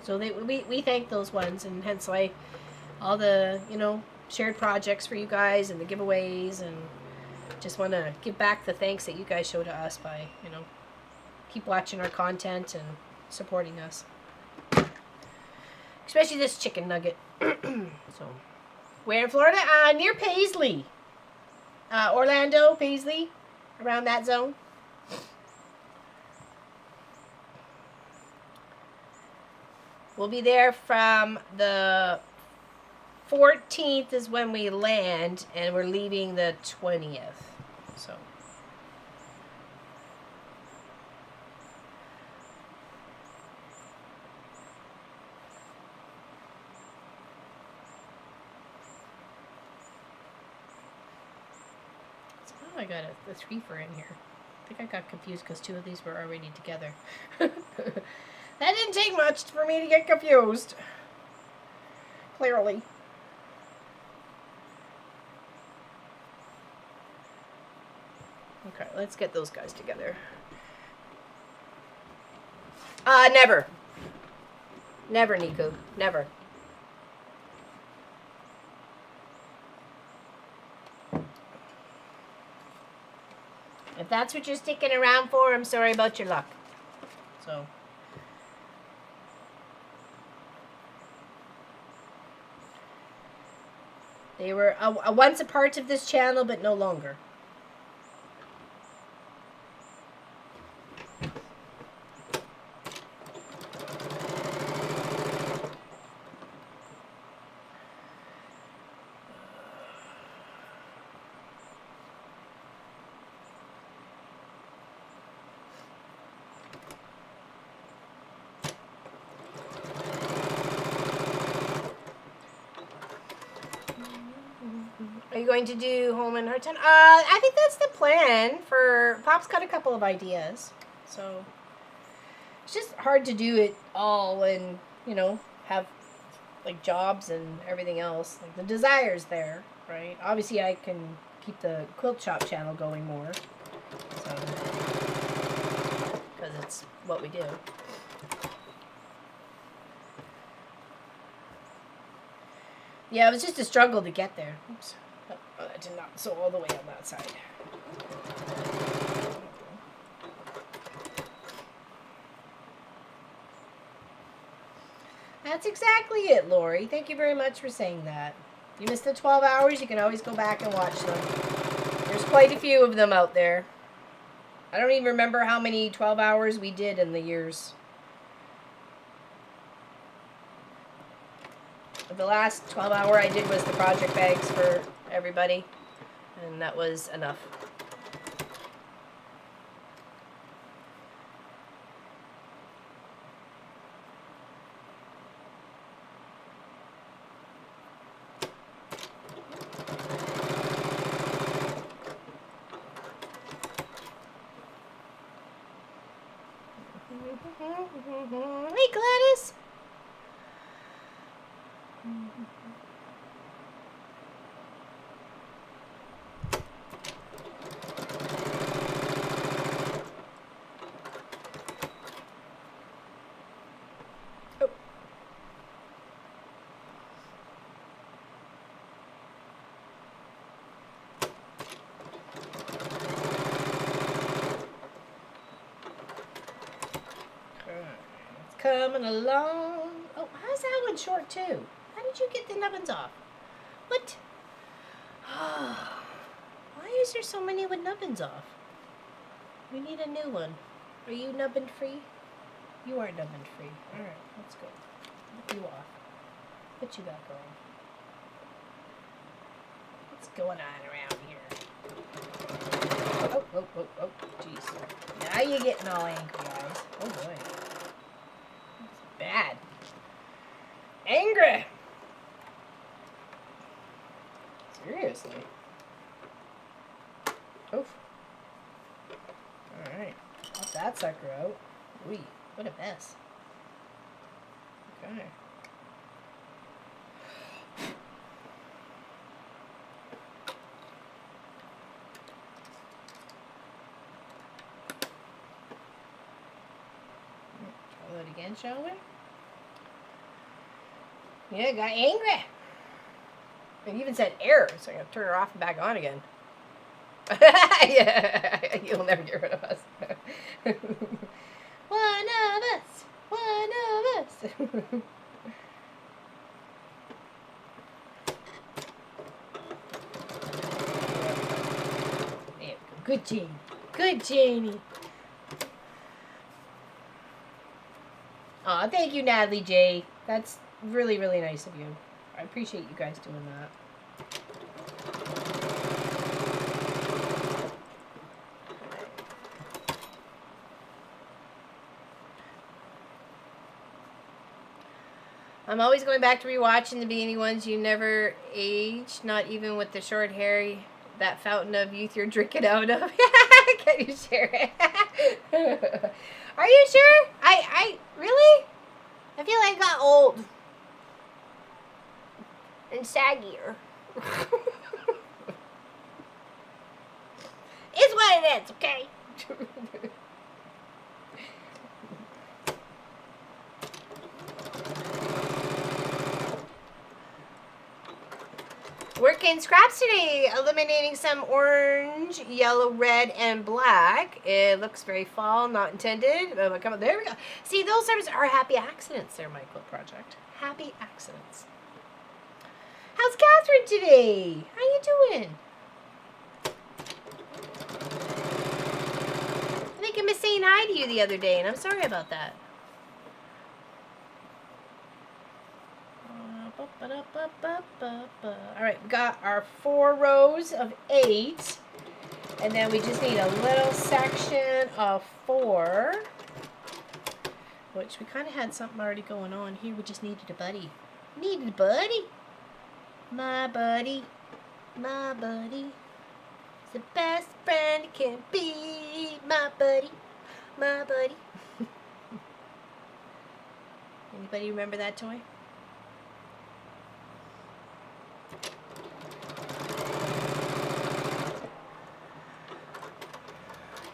S2: So we thank those ones, and hence why all the, you know, shared projects for you guys and the giveaways, and just want to give back the thanks that you guys show to us by, you know, keep watching our content and supporting us. Especially this chicken nugget. So, where in Florida? Near Paisley. Orlando, Paisley, around that zone. We'll be there from the 14th is when we land, and we're leaving the 20th. So. Oh, I got a threefer in here. I think I got confused because two of these were already together. That didn't take much for me to get confused. Clearly. Okay, let's get those guys together. Never. Never, Niku. Never. If that's what you're sticking around for, I'm sorry about your luck. So. They were once a part of this channel, but no longer. Are you going to do home in Hartown? I think that's the plan. For Pop's got a couple of ideas, so it's just hard to do it all and, you know, have like jobs and everything else. Like the desire's there, right? Obviously, I can keep the quilt shop channel going more, so because it's what we do. Yeah, it was just a struggle to get there. Oops. Oh, I did not sew all the way on that side. That's exactly it, Lori. Thank you very much for saying that. You missed the 12 hours, you can always go back and watch them. There's quite a few of them out there. I don't even remember how many 12 hours we did in the years. The last 12 hour I did was the project bags for everybody. And that was enough. Hey, Gladys. Oh. It's coming along. Oh, how's that one short too? How did you get the nubbins off? What? Why is there so many with nubbins off? We need a new one. Are you nubbin free? You are nubbin free. Alright, let's go. Put you off. Put you back on. What's going on around here? Oh, jeez. Now you're getting all angry, guys. Oh boy. That's bad. Angry! Seriously. Oof. Alright. Pop that sucker out. Wee. What a mess. Okay. Try that again, shall we? Yeah, got angry. It even said error, so I'm going to turn her off and back on again. Yeah, you'll never get rid of us. One of us. One of us. There we go. Good Janie. Good Janie. Aw, thank you, Natalie J. That's really, really nice of you. I appreciate you guys doing that. I'm always going back to rewatching the beginning ones. You never age, not even with the short hair, that fountain of youth you're drinking out of. Can you share it? Are you sure? I really? I feel like I got old. And saggier. It's what it is, okay? Working scraps today, eliminating some orange, yellow, red, and black. It looks very fall, not intended. But come on, there we go. See, those are happy accidents there, my quilt project. Happy accidents. How's Catherine today? How you doing? I think I missed saying hi to you the other day, and I'm sorry about that. Alright, we got our 4 rows of 8. And then we just need a little section of 4. Which we kind of had something already going on here. We just needed a buddy. Needed a buddy. My buddy. My buddy. It's the best friend it can be. My buddy. My buddy. Anybody remember that toy?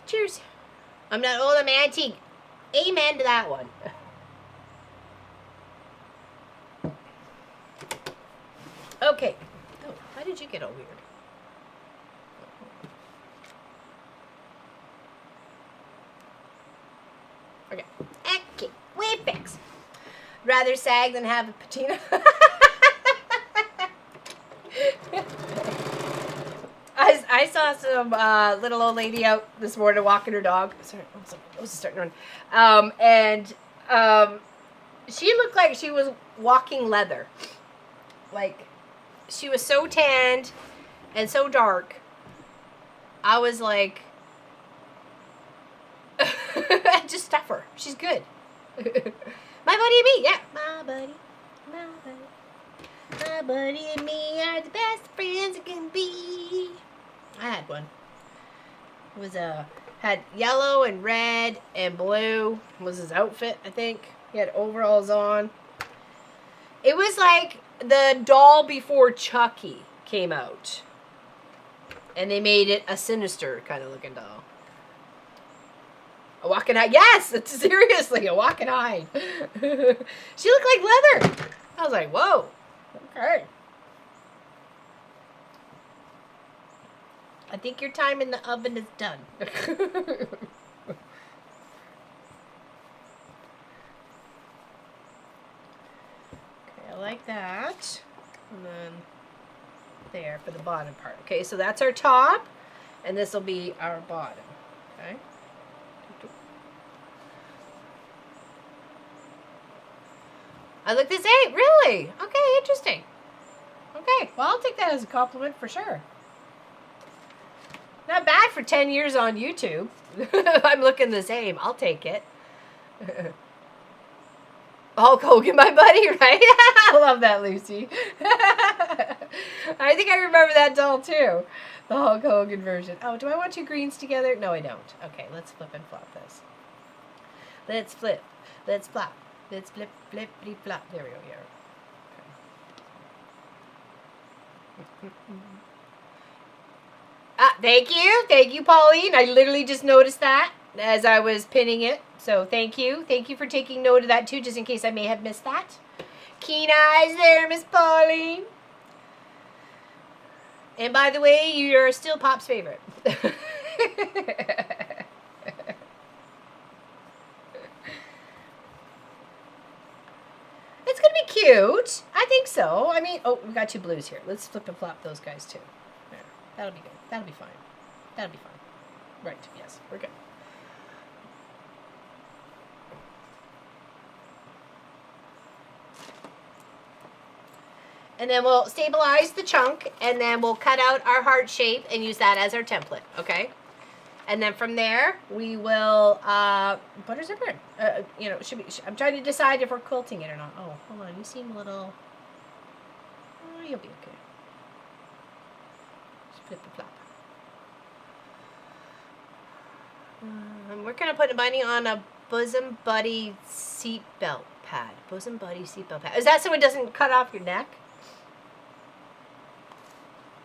S2: Cheers. I'm not old, I'm antique. Amen to that one. Okay. Oh, how did you get all weird? Wave fix. Rather sag than have a patina. I saw some little old lady out this morning walking her dog. Sorry, my nose is starting to run. She looked like she was walking leather. Like, she was so tanned and so dark. I was like, just stuff her. She's good. My buddy and me, yeah. My buddy and me are the best friends it can be. I had one. It was had yellow and red and blue was his outfit, I think. He had overalls on. It was like the doll before Chucky came out. And they made it a sinister kind of looking doll. A walking hide. Yes! Seriously, a walking hide. She looked like leather. I was like, whoa. Okay. I think your time in the oven is done. Okay, I like that. And then there for the bottom part. Okay, so that's our top, and this will be our bottom. Okay. I look the same. Really? Okay, interesting. Okay, well, I'll take that as a compliment for sure. Not bad for 10 years on YouTube. I'm looking the same. I'll take it. Hulk Hogan, my buddy, right? I love that, Lucy. I think I remember that doll, too. The Hulk Hogan version. Oh, do I want two greens together? No, I don't. Okay, let's flip and flop this. Let's flip. Let's flop. Let's flip, flip, flip, flop. There we go, here. Okay. Thank you. Thank you, Pauline. I literally just noticed that as I was pinning it. So thank you. Thank you for taking note of that, too, just in case I may have missed that. Keen eyes there, Miss Pauline. And by the way, you're still Pop's favorite. It's going to be cute. I think so. I mean, oh, we got two blues here. Let's flip and flop those guys, too. There. That'll be good. That'll be fine. That'll be fine. Right. Yes, we're good. And then we'll stabilize the chunk, and then we'll cut out our heart shape and use that as our template, okay? And then from there, we will put our zipper in. You know, I'm trying to decide if we're quilting it or not. Oh, hold on. You seem a little... Oh, you'll be okay. Just flip the flop. We're going to put a bunny on a Bosom Buddy seatbelt pad. Bosom Buddy seatbelt pad. Is that so it doesn't cut off your neck?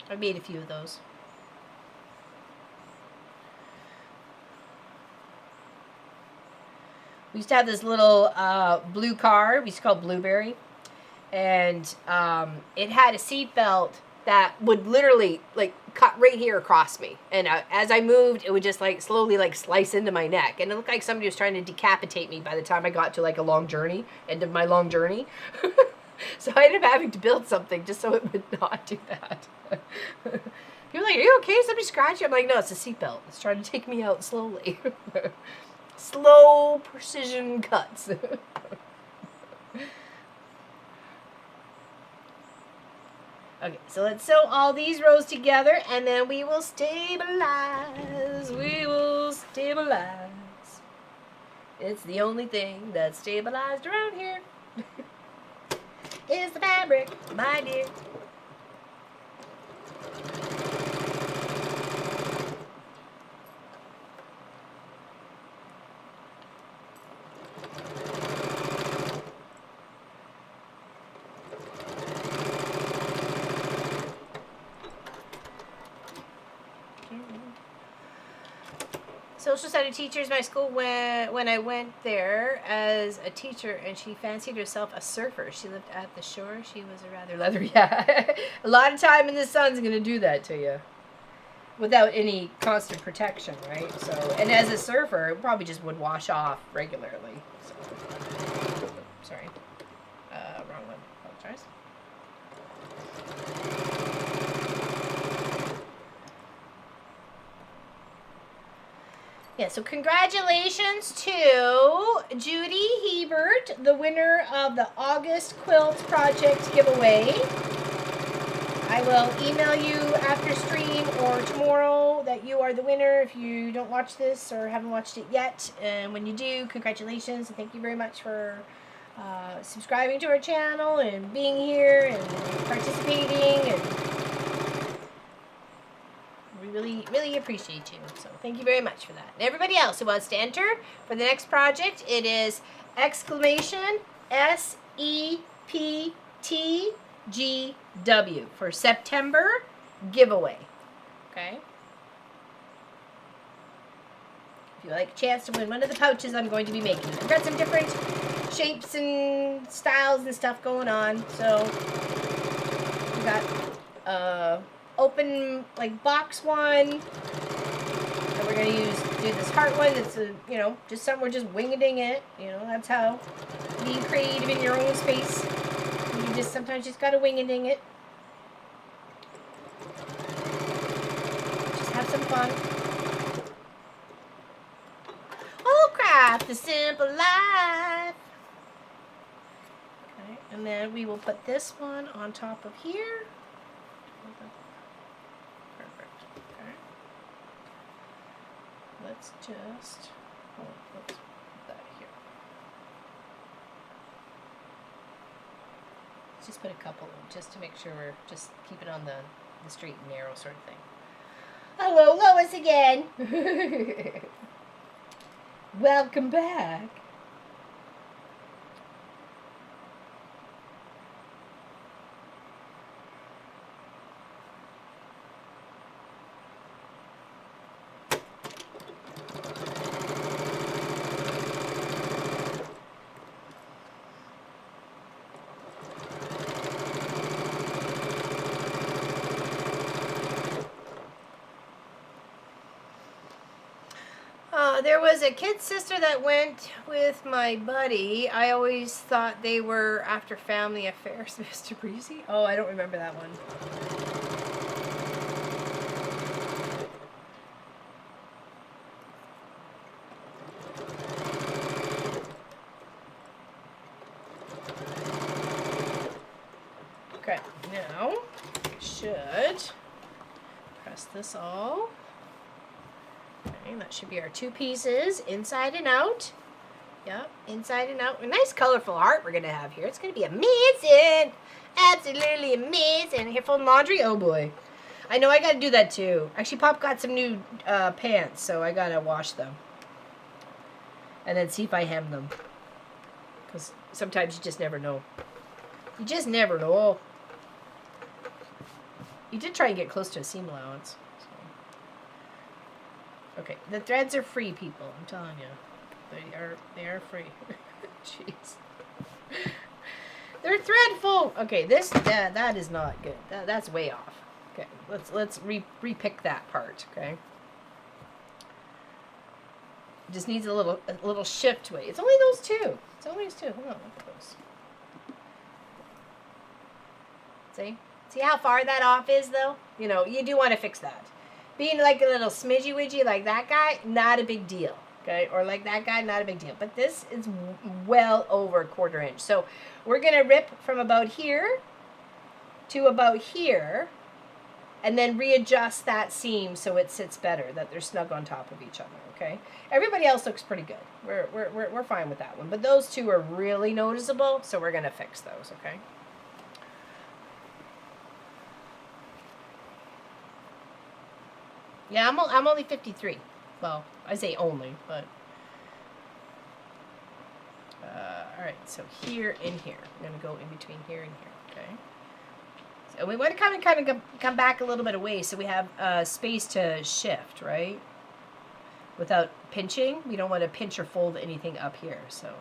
S2: I made a few of those. We used to have this little blue car. We used to call it Blueberry. And it had a seatbelt that would literally like cut right here across me. And as I moved, it would just like slowly like slice into my neck. And it looked like somebody was trying to decapitate me by the time I got to like a long journey, end of my long journey. So I ended up having to build something just so it would not do that. People are like, are you okay? Somebody scratch you? I'm like, no, it's a seatbelt. It's trying to take me out slowly. Slow precision cuts. Okay, so let's sew all these rows together, and then we will stabilize. We will stabilize. It's the only thing that's stabilized around here. Is the fabric, my dear. Social study teachers, my school, when I went there as a teacher, and she fancied herself a surfer. She lived at the shore. She was a rather leathery. Yeah, a lot of time in the sun's gonna do that to you, without any constant protection, right? So, and as a surfer, it probably just would wash off regularly. So. Yeah, so congratulations to Judy Hebert, the winner of the August Quilt Project giveaway. I will email you after stream or tomorrow that you are the winner if you don't watch this or haven't watched it yet. And when you do, congratulations and thank you very much for subscribing to our channel and being here and participating. And we really appreciate you. So thank you very much for that. And everybody else who wants to enter for the next project, it is exclamation SEPTGW for September giveaway. Okay? If you like a chance to win one of the pouches I'm going to be making. I've got some different shapes and styles and stuff going on. So we got open like box one, and we're gonna do this heart one. That's a, you know, just something we're just winging it. You know, that's how being creative in your own space. You just sometimes just gotta wing it. Just have some fun. Oh, craft the simple life. Okay, and then we will put this one on top of here. Let's just, let's put that here. Let's just put a couple just to make sure we're just keeping on the straight and narrow sort of thing. Hello, Lois again. Welcome back. There was a kid sister that went with my buddy. I always thought they were after family affairs. Mr. Breezy? Oh, I don't remember that one. Okay, now should press this all. Okay, that should be our two pieces, inside and out. Yep, inside and out. A nice colorful heart we're going to have here. It's going to be amazing. Absolutely amazing. Here, folding laundry? Oh, boy. I know I got to do that, too. Actually, Pop got some new pants, so I got to wash them. And then see if I hem them. Because sometimes you just never know. You just never know. You did try and get close to a seam allowance. Okay, the threads are free, people. I'm telling you, they are free. Jeez, they're threadful. Okay, this that is not good. That's way off. Okay, let's repick that part. Okay, it just needs a little shift weight. It's only those two. It's only those two. Hold on, look at those. See how far that off is, though. You know, you do want to fix that. Being like a little smidgy-widgy like that guy, not a big deal, okay? Or like that guy, not a big deal. But this is well over a 1/4 inch. So we're going to rip from about here to about here and then readjust that seam so it sits better, that they're snug on top of each other, okay? Everybody else looks pretty good. We're fine with that one. But those two are really noticeable, so we're going to fix those, okay? Yeah, I'm only 53. Well, I say only, but all right. So here and here, I'm gonna go in between here and here. Okay. So we want to kind of come back a little bit away, so we have space to shift, right? Without pinching. We don't want to pinch or fold anything up here. So.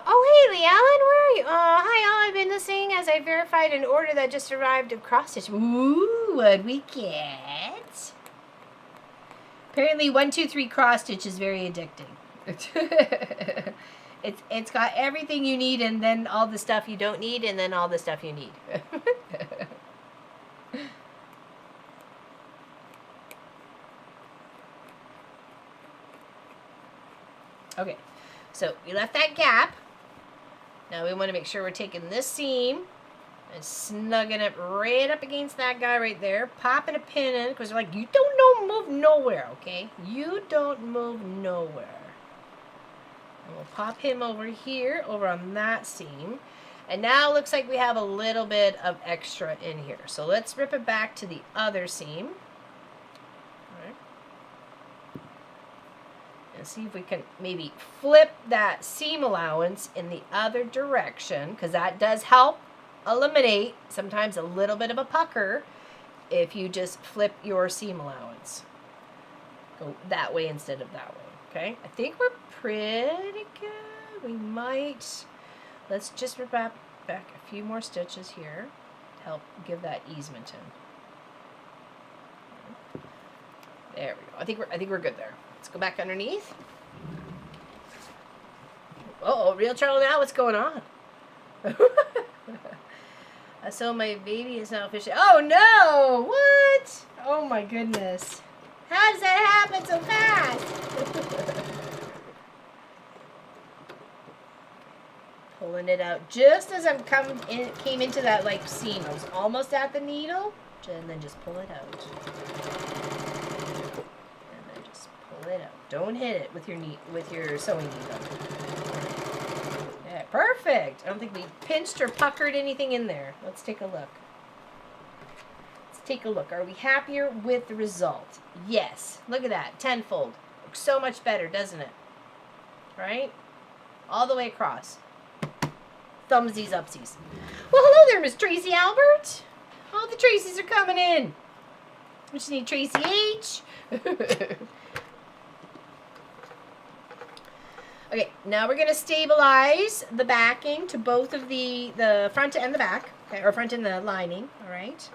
S2: Oh, hey, Lee Allen, where are you? Hi, all. I've been listening as I verified an order that just arrived of cross stitch. Ooh, what'd we get? Apparently, 1, 2, 3 cross stitch is very addicting. It's got everything you need, and then all the stuff you don't need, and then all the stuff you need. Okay, so we left that gap. Now we want to make sure we're taking this seam and snugging it right up against that guy right there, popping a pin in, because we're like, you don't move nowhere, okay? You don't move nowhere. And we'll pop him over here, over on that seam. And now it looks like we have a little bit of extra in here. So let's rip it back to the other seam. All right. And see if we can maybe flip that seam allowance in the other direction, because that does help eliminate sometimes a little bit of a pucker if you just flip your seam allowance. Go that way instead of that way, okay? I think we're pretty good. We might, let's just rip back a few more stitches here to help give that easement in. There we go. I think we're good there. Let's go back underneath. Oh, real trouble now. What's going on? So my baby is now fishing. Oh no! What? Oh my goodness! How does that happen so fast? Pulling it out just as I'm came into that like seam. I was almost at the needle, and then just pull it out. It out. Don't hit it with your sewing needle. Yeah, perfect. I don't think we pinched or puckered anything in there. Let's take a look. Let's take a look. Are we happier with the result? Yes. Look at that. Tenfold. Looks so much better, doesn't it? Right? All the way across. Thumbsies upsies. Well, hello there, Miss Tracy Albert. All the Tracys are coming in. We just need Tracy H. Okay, now we're going to stabilize the backing to both of the front and the back, okay, or front and the lining, all right?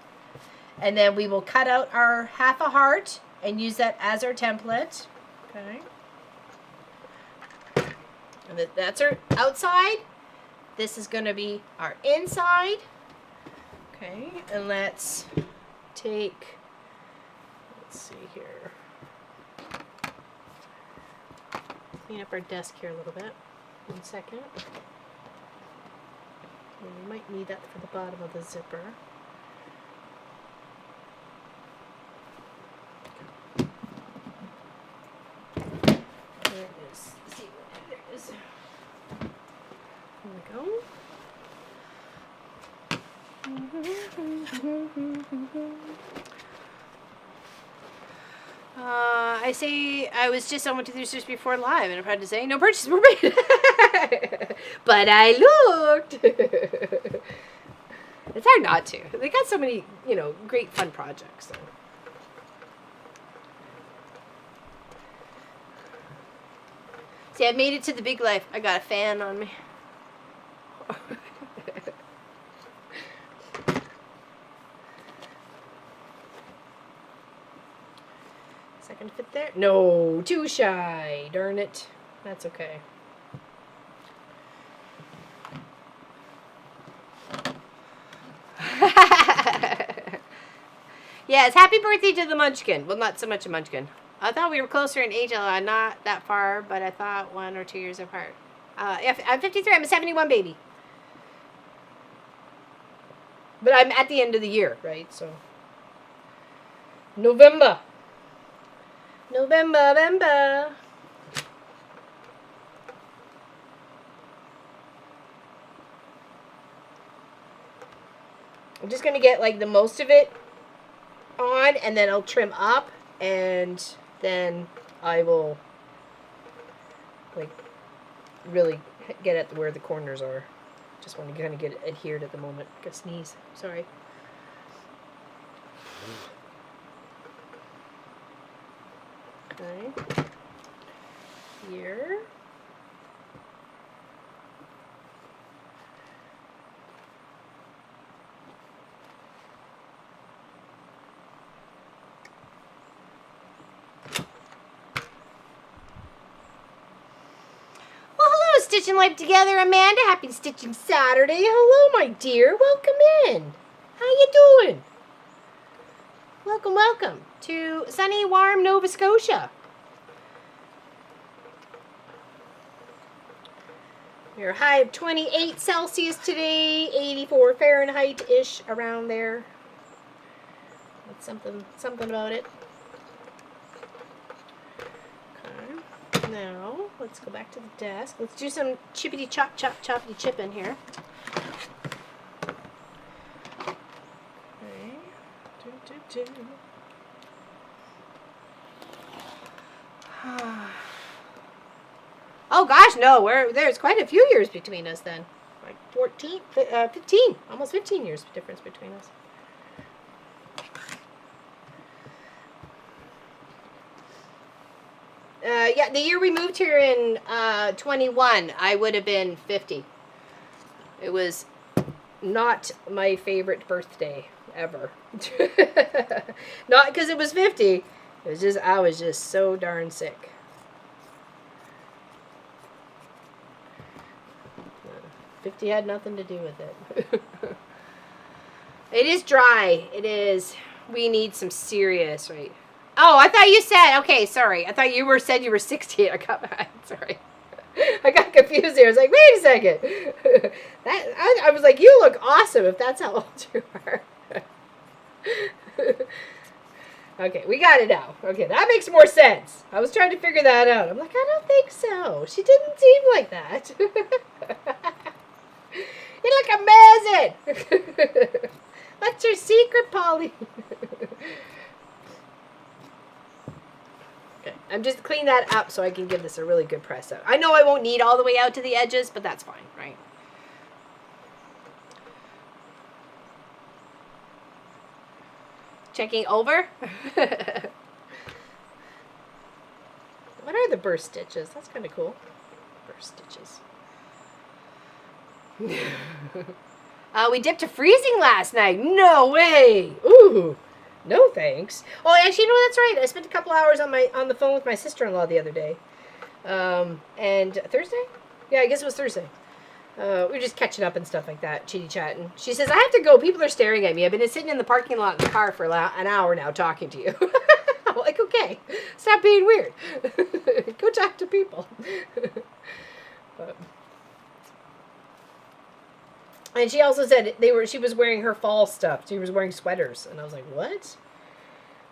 S2: And then we will cut out our half a heart and use that as our template, okay? And that's our outside. This is going to be our inside, okay? And let's take, let's see here. Clean up our desk here a little bit. 1 second. And we might need that for the bottom of the zipper. There it is. Let's see, there it is. There we go. I say I was just on 1, 2, 3 stitches before live, and I'm proud to say no purchases were made. But I looked. It's hard not to. They got so many, great fun projects. So. See, I made it to the big life. I got a fan on me. Second fit there. No, too shy. Darn it. That's okay. Yes, happy birthday to the Munchkin. Well, not so much a Munchkin. I thought we were closer in age, not that far, but I thought 1 or 2 years apart. Yeah, I'm 53. I'm a 71 baby. But I'm at the end of the year, right? So November. November. I'm just going to get like the most of it on, and then I'll trim up, and then I will like really get at where the corners are. Just want to kind of get it adhered at the moment. I could sneeze. Sorry. Okay. Here. Stitching Life Together, Amanda. Happy Stitching Saturday. Hello, my dear. Welcome in. How you doing? Welcome, welcome to sunny, warm Nova Scotia. Your high of 28 Celsius today, 84 Fahrenheit-ish, around there. That's something about it. Okay. Now, let's go back to the desk. Let's do some chippity chop chop choppity chipping here. Okay. Do. Oh gosh, no, there's quite a few years between us then. Like 15, almost 15 years difference between us. Yeah, the year we moved here in 21, I would have been 50. It was not my favorite birthday ever. Not because it was 50. It was just, I was just so darn sick. Fifty had nothing to do with it. It is dry. It is. We need some serious, right? Oh, I thought you said, okay, sorry. I thought you said you were 60. Sorry. I got confused here. I was like, wait a second. I was like, you look awesome if that's how old you are. Okay, we got it now. Okay, that makes more sense. I was trying to figure that out. I'm like, I don't think so. She didn't seem like that. You look amazing. What's your secret, Polly? Okay, I'm just cleaning that up so I can give this a really good press out. I know I won't need all the way out to the edges, but that's fine, right? Checking over. What are the burst stitches? That's kind of cool. Burst stitches. We dipped to freezing last night. No way. Ooh. No thanks. Oh, actually, no, that's right. I spent a couple hours on the phone with my sister-in-law the other day. And Thursday? Yeah, I guess it was Thursday. We were just catching up and stuff like that, chitty-chatting. She says, I have to go. People are staring at me. I've been sitting in the parking lot in the car for an hour now talking to you. I'm like, okay, stop being weird. Go talk to people. And she also said she was wearing her fall stuff. She was wearing sweaters. And I was like, what?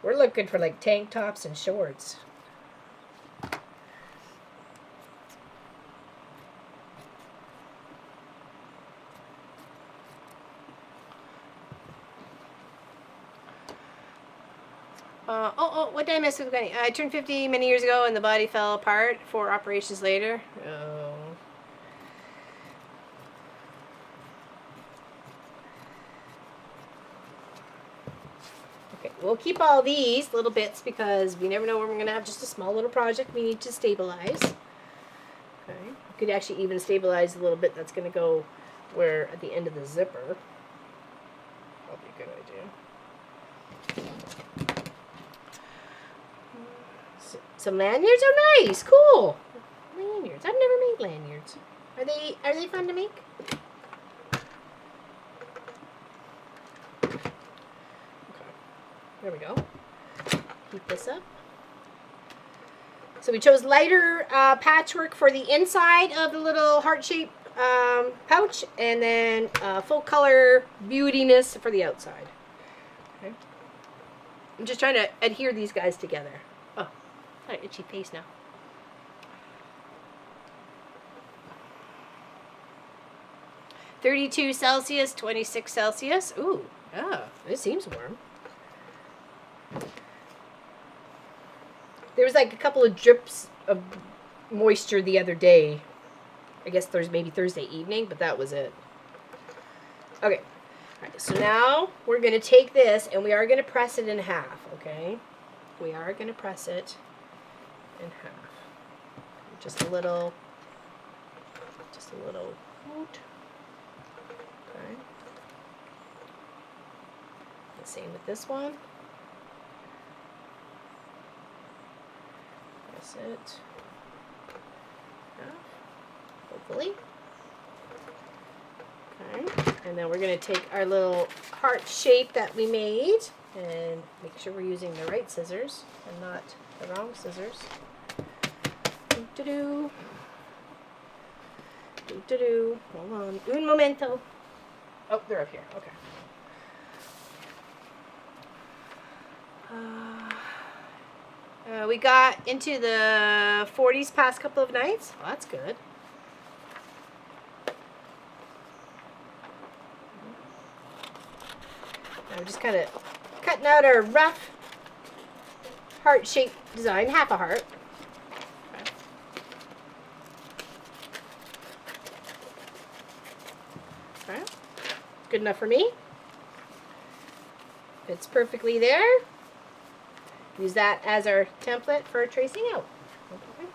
S2: We're looking for like tank tops and shorts. What did I miss with Granny? I turned 50 many years ago and the body fell apart 4 operations later. Oh. Okay, we'll keep all these little bits because we never know when we're going to have just a small little project we need to stabilize. Okay, we could actually even stabilize a little bit that's going to go where at the end of the zipper. That'll be a good idea. Some lanyards are nice, cool. Lanyards. I've never made lanyards. Are they fun to make? Okay. There we go. Keep this up. So we chose lighter patchwork for the inside of the little heart-shaped pouch, and then full color beautiness for the outside. Okay. I'm just trying to adhere these guys together. Oh, got an itchy face now. (32°C, 26°C). Ooh, yeah, it seems warm. There was like a couple of drips of moisture the other day. I guess maybe Thursday evening, but that was it. Okay. Alright, so now we're going to take this and we are going to press it in half, okay? We are going to press it in half. Just a little. Okay. The same with this one. Press it. Half. Hold hopefully. Okay, and then we're going to take our little heart shape that we made and make sure we're using the right scissors and not the wrong scissors. Do-do-do. Do-do-do. Hold on. Un momento. Oh, they're up here. Okay. We got into the 40s past couple of nights. Well, that's good. I'm just kind of cutting out our rough heart-shaped design, half a heart. Okay. Good enough for me. Fits perfectly there. Use that as our template for tracing out. Okay.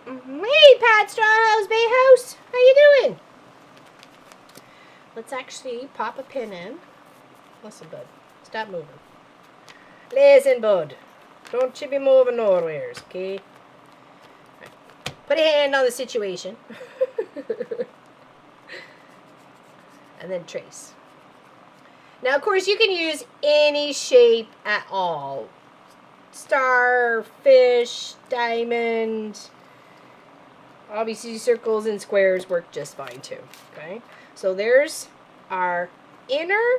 S2: Hey, Pat Strawhouse Bay House, how you doing? Let's actually pop a pin in. Listen, bud, stop moving. Listen, bud, don't you be moving nowheres, okay? Right. Put a hand on the situation, and then trace. Now, of course, you can use any shape at all. Star, fish, diamond. Obviously, circles and squares work just fine, too. Okay? So, there's our inner.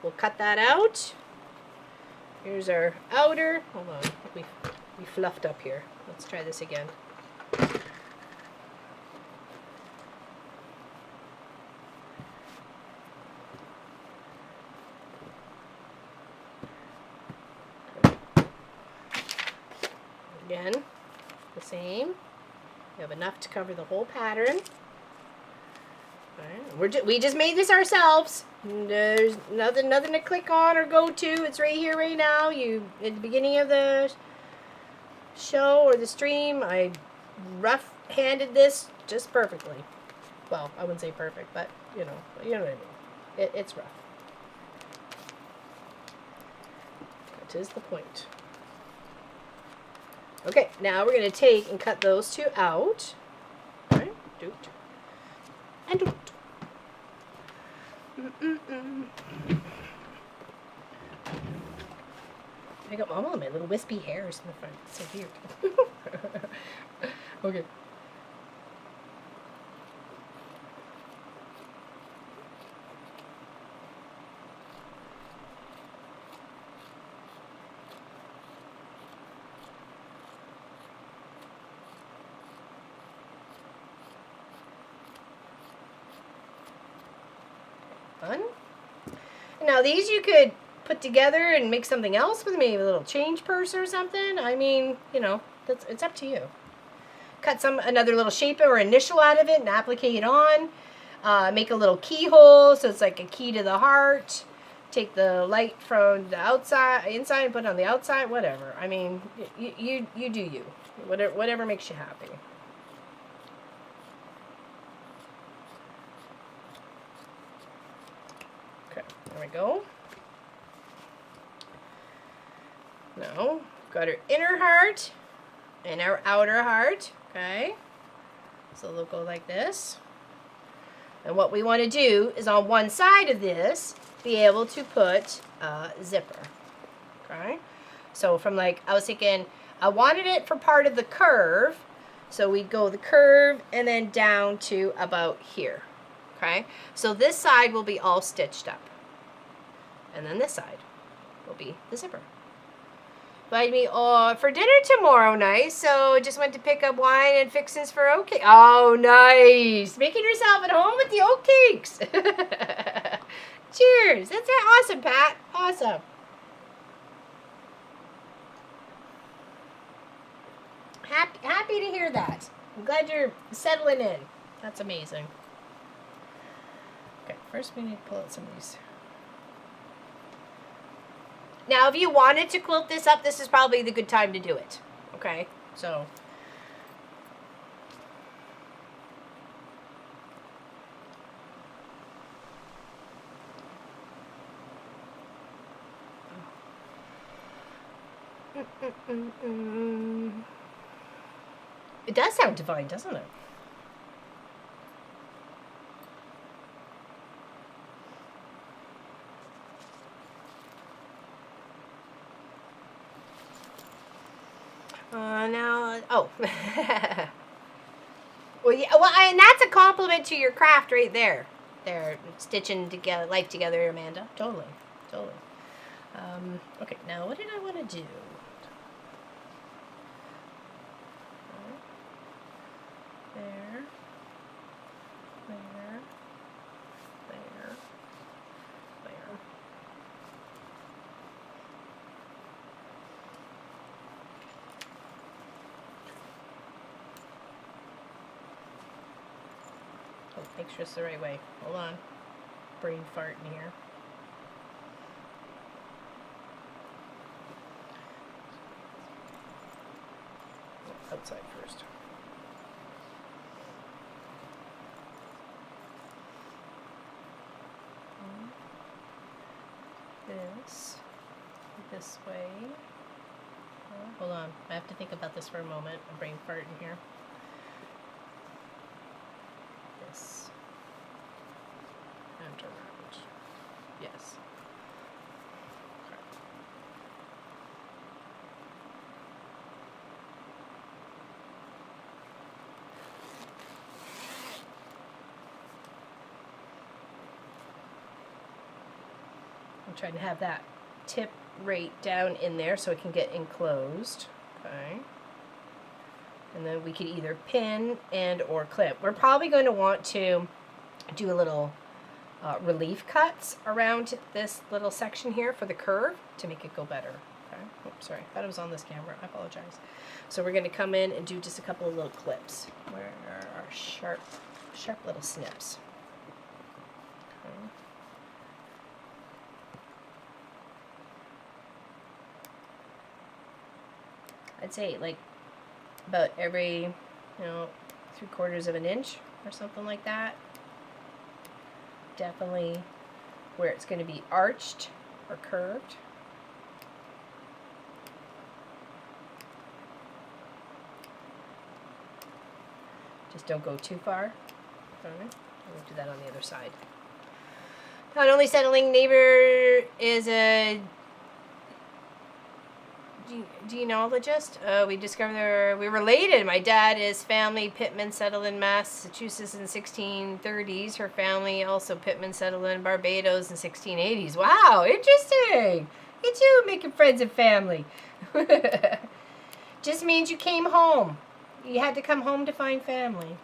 S2: We'll cut that out. Here's our outer. Hold on. We fluffed up here. Let's try this again. Again, the same. We have enough to cover the whole pattern. Right. We just made this ourselves. There's nothing to click on or go to. It's right here, right now. At the beginning of the show or the stream, I rough-handed this just perfectly. Well, I wouldn't say perfect, but you know what I mean. It's rough. That is the point. Okay, now we're going to take and cut those two out. Okay, doot. And doot. I got all my little wispy hairs in the front. It's so weird. Okay. Fun. Now these you could put together and make something else with, maybe a little change purse or something. I mean, you know, it's up to you. Cut another little shape or initial out of it and applicate it on. Make a little keyhole so it's like a key to the heart. Take the light from the inside and put it on the outside. Whatever. I mean, you do you. Whatever makes you happy. Okay, there we go. Now, got our inner heart and our outer heart, okay? So they'll go like this. And what we want to do is on one side of this, be able to put a zipper, okay? So from I was thinking, I wanted it for part of the curve, so we'd go the curve and then down to about here, okay? So this side will be all stitched up. And then this side will be the zipper. Invite me for dinner tomorrow night, so just went to pick up wine and fixins for oat cake. Oh, nice. Making yourself at home with the oat cakes. Cheers. That's awesome, Pat. Awesome. Happy to hear that. I'm glad you're settling in. That's amazing. Okay, first we need to pull out some of these. Now, if you wanted to quilt this up, this is probably the good time to do it. Okay, so. It does sound divine, doesn't it? Now, oh. Well, yeah, well, and that's a compliment to your craft right there. They're stitching together, life together, Amanda. Totally, totally. Okay, now what did I want to do? There, there, there, there. Oh, make sure it's the right way. Hold on. Brain fart in here. Outside first. This way. Oh, hold on. I have to think about this for a moment. A brain fart in here. This. And around. Yes. Okay. I'm trying to have that tip right down in there so it can get enclosed. Okay. And then we could either pin and or clip. We're probably going to want to do a little relief cuts around this little section here for the curve to make it go better. Okay. Oops, sorry. I thought it was on this camera. I apologize. So we're going to come in and do just a couple of little clips. Where are our sharp little snips? Okay. I'd say like about every, 3/4 of an inch or something like that. Definitely where it's going to be arched or curved. Just don't go too far. Okay. We'll do that on the other side. Not only settling neighbor is a genealogist. We discovered we're related. My dad is family Pittman settled in Massachusetts in 1630s. Her family also Pittman settled in Barbados in 1680s. Wow, interesting. Look at you making friends and family. Just means you came home. You had to come home to find family.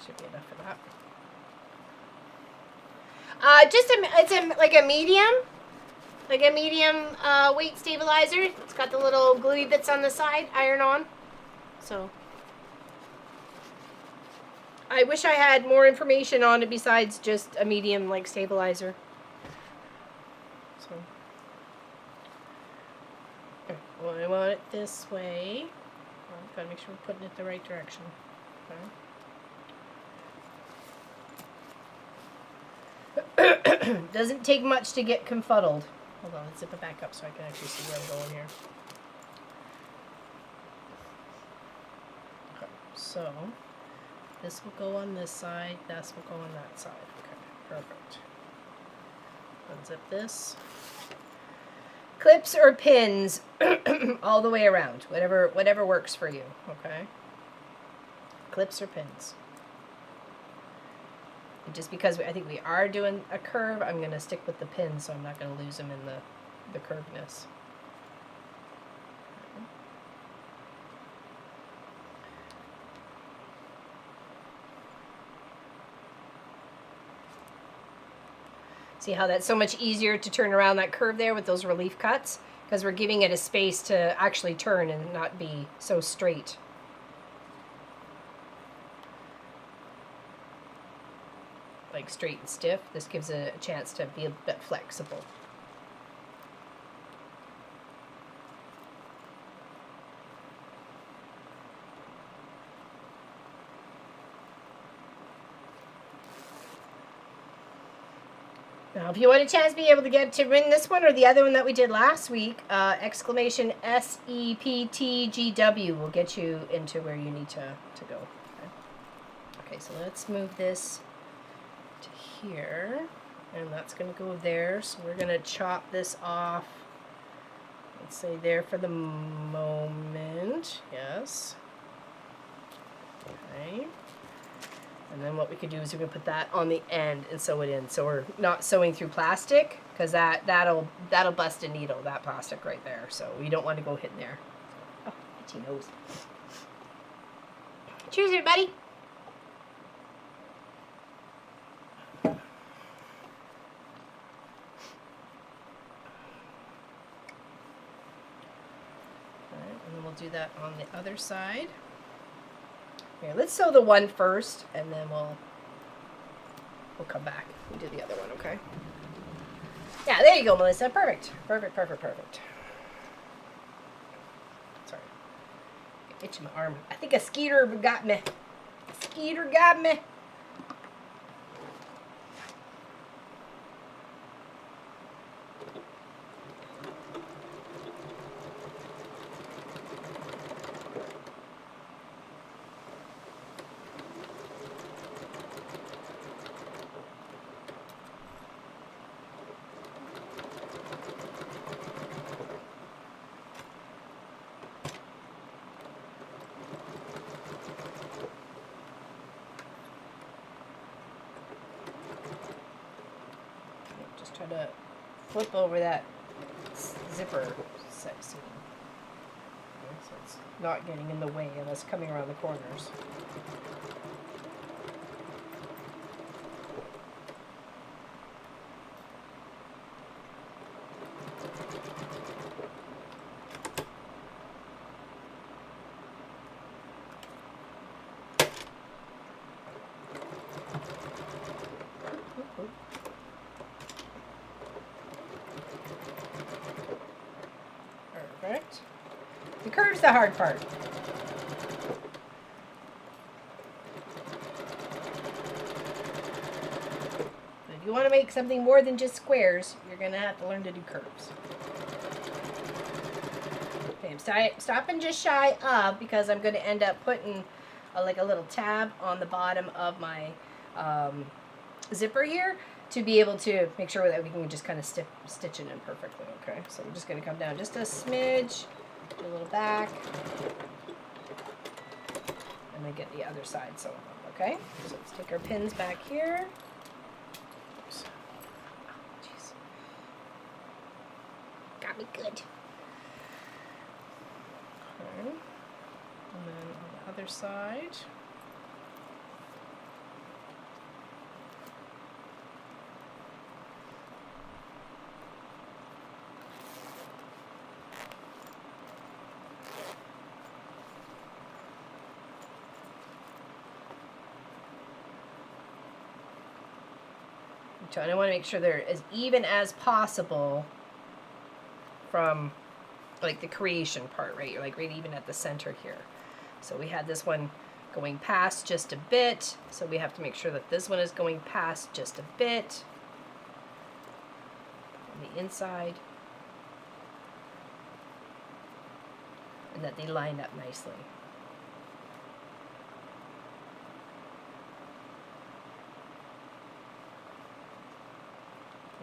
S2: Should be enough for that. It's like a medium weight stabilizer. It's got the little gluey bits on the side, iron on. So I wish I had more information on it besides just a medium like stabilizer. So well, I want it this way. Gotta make sure we're putting it the right direction. Okay. Doesn't take much to get confuddled. Hold on, let's zip it back up so I can actually see where I'm going here. Okay, so this will go on this side, this will go on that side. Okay, perfect. Unzip this. Clips or pins all the way around, whatever works for you, okay? Clips or pins. Just because I think we are doing a curve, I'm going to stick with the pins so I'm not going to lose them in the curvedness. See how that's so much easier to turn around that curve there with those relief cuts? Because we're giving it a space to actually turn and not be so straight. Like straight and stiff. This gives it a chance to be a bit flexible. Now, if you want a chance to be able to get to win this one or the other one that we did last week, exclamation SEPTGW will get you into where you need to go. Okay, so let's move this to here, and that's going to go there. So we're going to chop this off. Let's say there for the moment. Yes. Okay. And then what we could do is we can put that on the end and sew it in. So we're not sewing through plastic, because that'll bust a needle, that plastic right there. So we don't want to go hitting there. Oh, itchy nose. Cheers, everybody. Alright, and then we'll do that on the other side. Here, let's sew the one first, and then we'll come back and do the other one, okay? Yeah, there you go, Melissa. Perfect. Perfect, perfect, perfect. Sorry. Itching my arm. I think a skeeter got me. A skeeter got me. Try to flip over that zipper section, okay, so it's not getting in the way of us coming around the corners. Perfect. The curve's the hard part. But if you want to make something more than just squares, you're going to have to learn to do curves. Okay, I'm stopping just shy of, because I'm going to end up putting like a little tab on the bottom of my zipper here, to be able to make sure that we can just kind of stitch it in perfectly, okay? So we're just going to come down just a smidge, do a little back, and then get the other side sewn up, okay? So let's take our pins back here. Oops. Oh, jeez. Got me good. Okay. And then on the other side. And I want to make sure they're as even as possible from like the creation part, right? You're like right even at the center here. So we had this one going past just a bit, so we have to make sure that this one is going past just a bit on the inside, and that they line up nicely.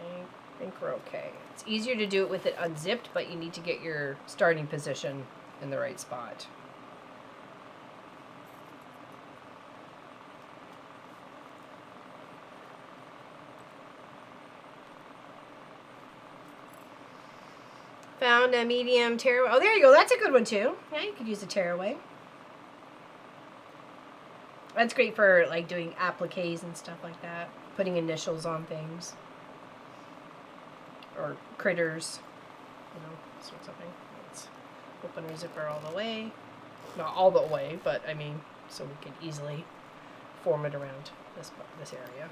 S2: I think we're okay. It's easier to do it with it unzipped, but you need to get your starting position in the right spot. Found a medium tearaway. Oh, there you go. That's a good one too. Yeah, you could use a tearaway. That's great for like doing appliques and stuff like that. Putting initials on things. Or critters, you know, sorts of thing. Let's open our zipper all the way. Not all the way, but I mean, so we can easily form it around this area.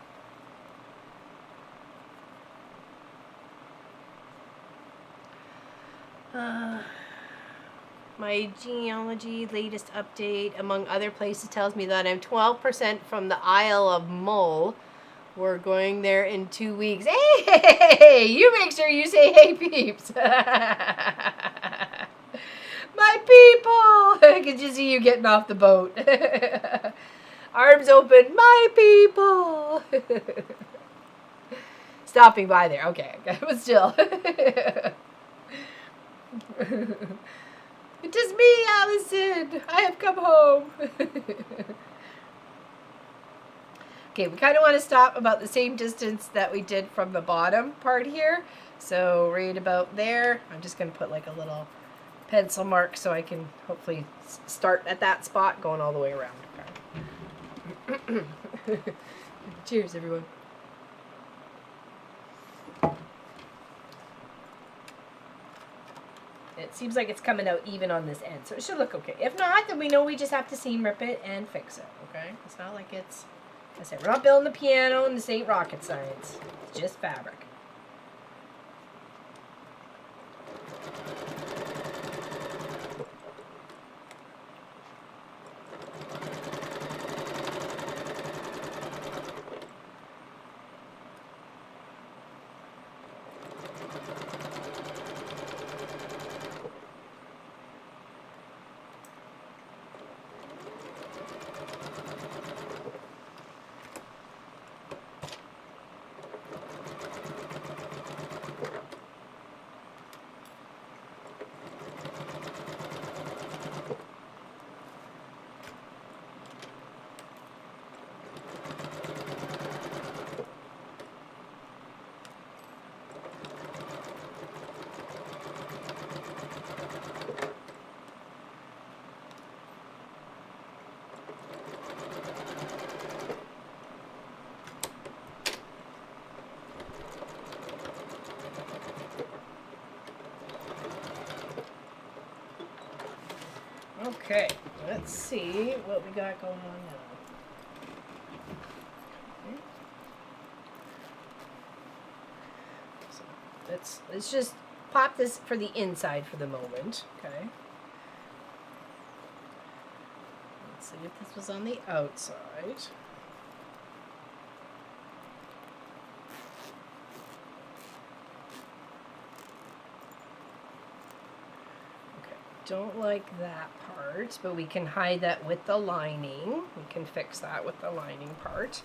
S2: My genealogy latest update, among other places, tells me that I'm 12% from the Isle of Mull, We're going there in 2 weeks. Hey, you make sure you say hey, peeps. My people. I can just see you getting off the boat. Arms open. My people. Stopping by there. Okay, but still. It is me, Allison. I have come home. Okay, we kind of want to stop about the same distance that we did from the bottom part here. So right about there, I'm just going to put like a little pencil mark so I can hopefully start at that spot going all the way around. Okay. Cheers, everyone. It seems like it's coming out even on this end, so it should look okay. If not, then we know we just have to seam rip it and fix it, okay? It's not like it's... I said, we're not building the piano, and this ain't rocket science. It's just fabric. Okay, let's see what we got going on now. Okay. So let's just pop this for the inside for the moment. Okay. Let's see if this was on the outside. Don't like that part, but we can hide that with the lining. We can fix that with the lining part.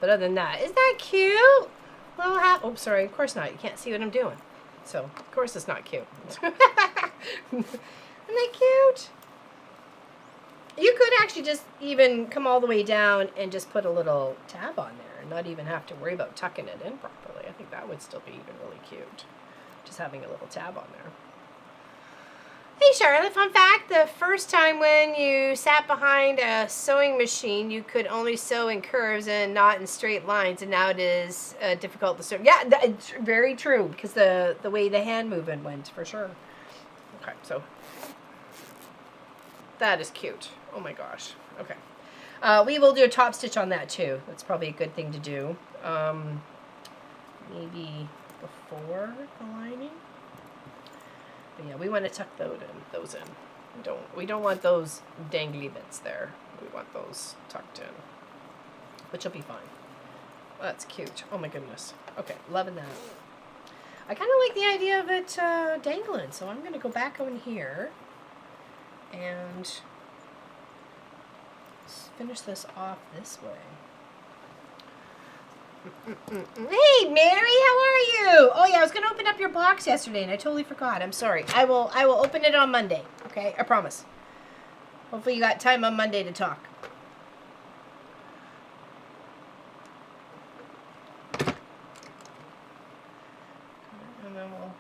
S2: But other than that, isn't that cute? Little hat. Oh, sorry. Of course not. You can't see what I'm doing. So, of course it's not cute. Isn't that cute? You could actually just even come all the way down and just put a little tab on there and not even have to worry about tucking it in properly. I think that would still be even really cute. Just having a little tab on there. Hey Charlotte, fun fact, the first time when you sat behind a sewing machine, you could only sew in curves and not in straight lines, and now it is difficult to sew. Yeah, it's very true, because the way the hand movement went, for sure. Okay, so that is cute. Oh my gosh. Okay. We will do a top stitch on that too. That's probably a good thing to do. Maybe before the lining. But yeah, we want to tuck those in. We don't want those dangly bits there. We want those tucked in, which will be fine. That's cute. Oh my goodness. Okay, loving that. I kind of like the idea of it dangling, so I'm going to go back on here and finish this off this way. Hey Mary, how are you? Oh yeah, I was gonna open up your box yesterday and I totally forgot. I'm sorry. I will open it on Monday. Okay, I promise. Hopefully you got time on Monday to talk. And then we'll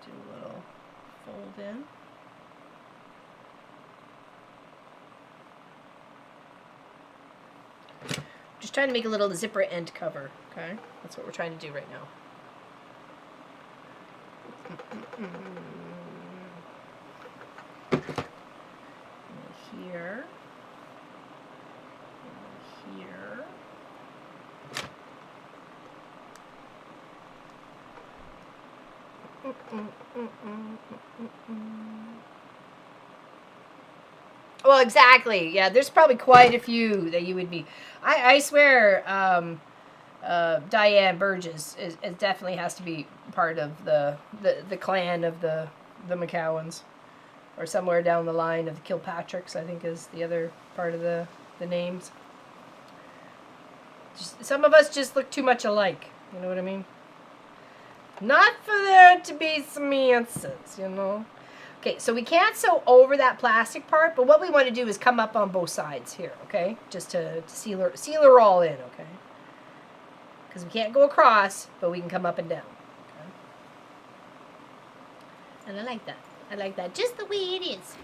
S2: do a little fold in. Just trying to make a little zipper end cover, okay? That's what we're trying to do right now. Here. Here. Well, exactly. Yeah, there's probably quite a few that you would be. I swear, Diane Burgess it definitely has to be part of the clan of the McCowans, or somewhere down the line of the Kilpatricks, I think is the other part of the names. Just, some of us just look too much alike, you know what I mean? Not for there to be some answers, you know? Okay, so we can't sew over that plastic part, but what we want to do is come up on both sides here, okay? Just to seal her all in, okay? Because we can't go across, but we can come up and down. Okay? And I like that. I like that just the way it is.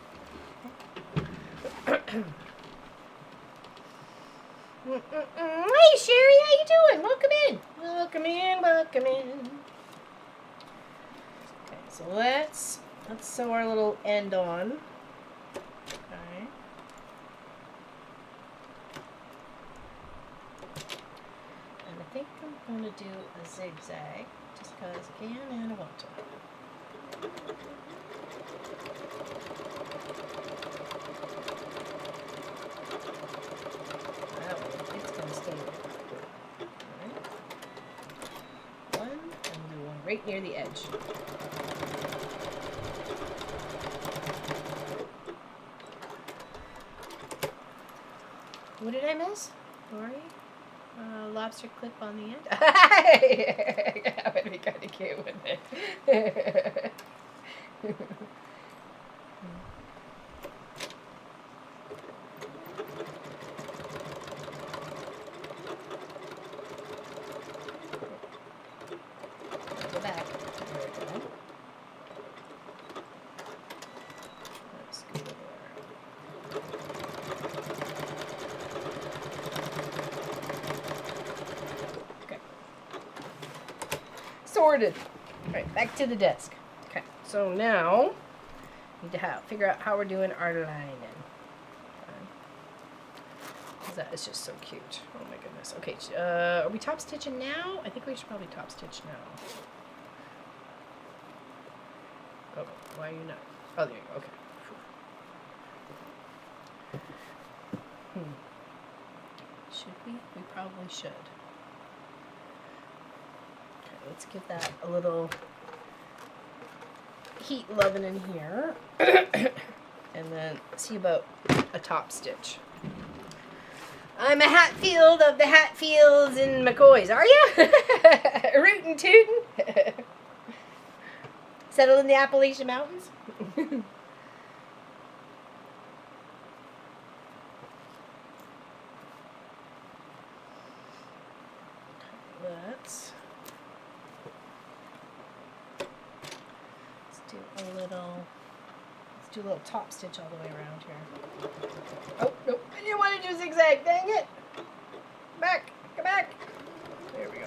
S2: Hey Sherry, how you doing? Welcome in. Welcome in, welcome in. Okay, so let's sew our little end on. Okay. And I think I'm going to do a zigzag just because I can and I want to. That way, it's going to stay there. Alright. One, and we'll do one right near the edge. What did I miss? Lori? Lobster clip on the end? That would be kind of cute, wouldn't it? Go back. There we go. Let's go there. Sorted. All right, back to the desk. Okay, so now we need to figure out how we're doing our lining. That is just so cute. Oh my goodness. Okay, are we top stitching now? I think we should probably top stitch now. Oh, why are you not? Oh, there you go. Okay. Should we? We probably should. Let's give that a little heat loving in here. And then see about a top stitch. I'm a Hatfield of the Hatfields and McCoys, are you? Rootin' tootin'. Settle in the Appalachian Mountains. Let's do a little top stitch all the way around here. Oh, nope, I didn't want to do zigzag, dang it. Come back, come back. There we go.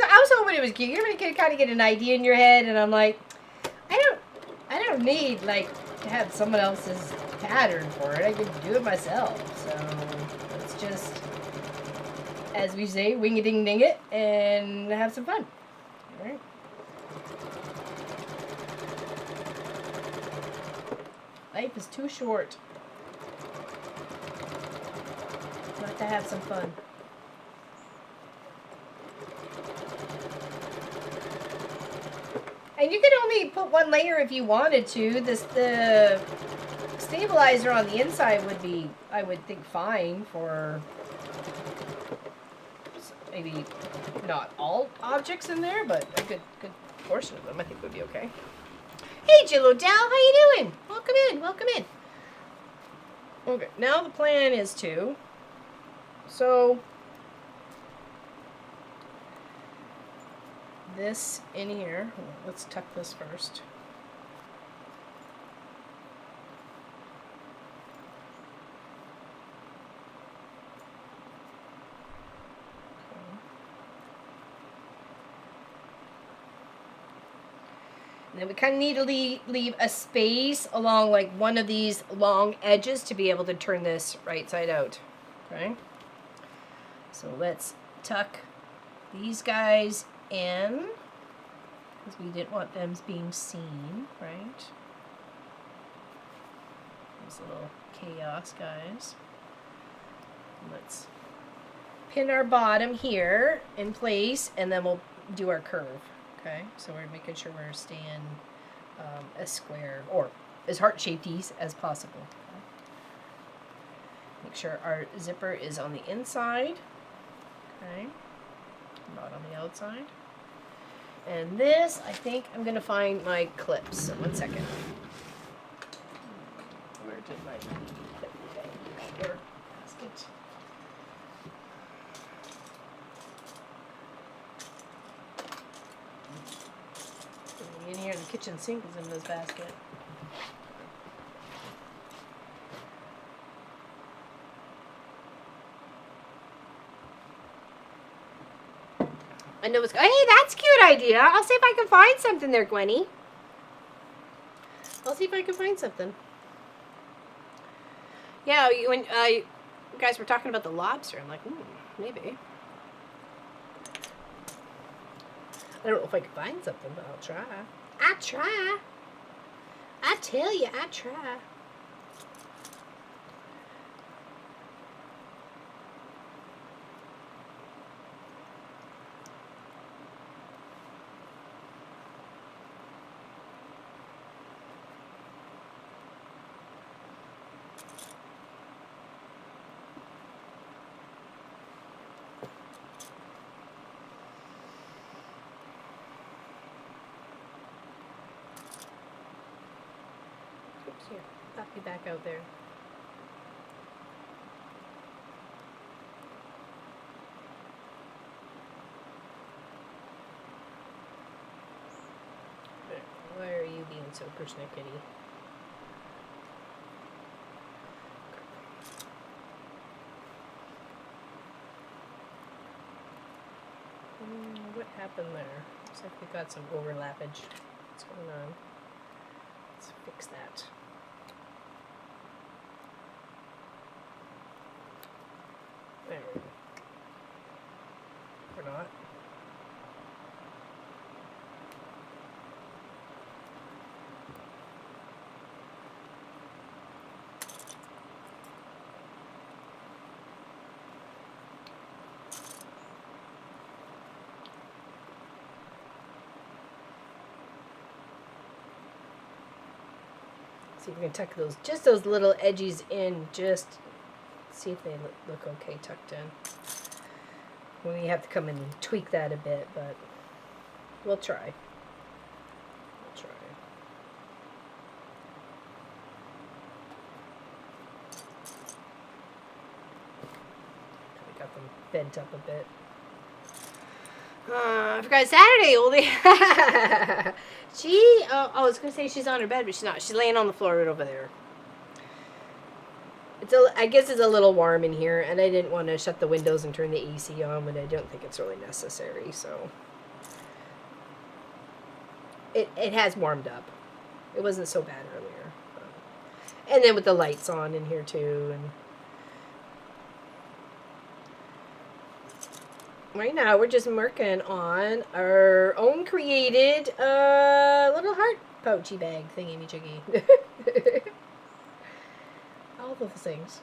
S2: I was hoping it was cute. You can kind of get an idea in your head, and I'm like, I don't need like to have someone else's pattern for it. I can do it myself. So let's just, as we say, wing a ding ding it and have some fun. All right. Life is too short not to have some fun. And you could only put one layer if you wanted to. The stabilizer on the inside would be, I would think, fine for maybe not all objects in there, but a good portion of them I think would be okay. Hey Jill O'Dell, how you doing? Welcome in, welcome in. Okay, now the plan is to So this in here, let's tuck this first. And then we kind of need to leave a space along like one of these long edges to be able to turn this right side out. Okay. So let's tuck these guys in because we didn't want them being seen, right? These little chaos guys. Let's pin our bottom here in place and then we'll do our curve. Okay, so we're making sure we're staying as square or as heart-shaped as possible. Okay. Make sure our zipper is on the inside, okay, not on the outside. And this, I think I'm going to find my clips. So 1 second. Where did my clip bag or basket? In here, the kitchen sink is in this basket. I know it's. Hey, that's a cute idea. I'll see if I can find something there, Gwenny. I'll see if I can find something. Yeah, when you guys were talking about the lobster, I'm like, maybe. I don't know if I can find something, but I'll try. I try. I tell you, I try. Here, pop you back out there. Why are you being so persnickety? What happened there? Looks like we got some overlappage. What's going on? Let's fix that. There we go. Or not. See if we can tuck those, just those little edges in, just see if they look okay tucked in. We have to come in and tweak that a bit, but we'll try. We'll try. We got them bent up a bit. I forgot Saturday, oldie. I was going to say she's on her bed, but she's not. She's laying on the floor right over there. I guess it's a little warm in here, and I didn't want to shut the windows and turn the AC on, but I don't think it's really necessary, so. It has warmed up. It wasn't so bad earlier. And then with the lights on in here, too, and. Right now, we're just working on our own created little heart pouchy bag thingy-majiggy. All those things.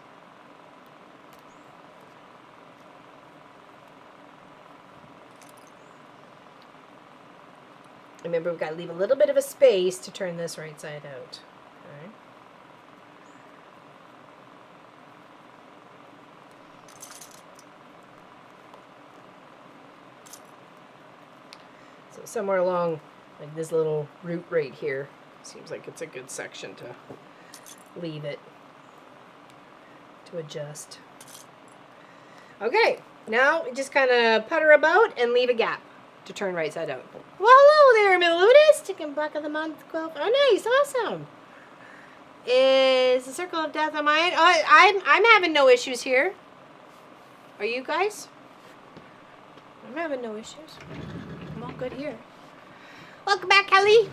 S2: Remember, we've got to leave a little bit of a space to turn this right side out. Okay. So somewhere along like this little root right here, seems like it's a good section to leave it, to adjust. Okay, now we just kind of putter about and leave a gap to turn right side out. Well, hello there, Melodus. Chicken buck of the month quilt. Oh, nice, awesome. Is the circle of death on my end? Oh, I'm having no issues here. Are you guys? I'm having no issues. I'm all good here. Welcome back, Kelly.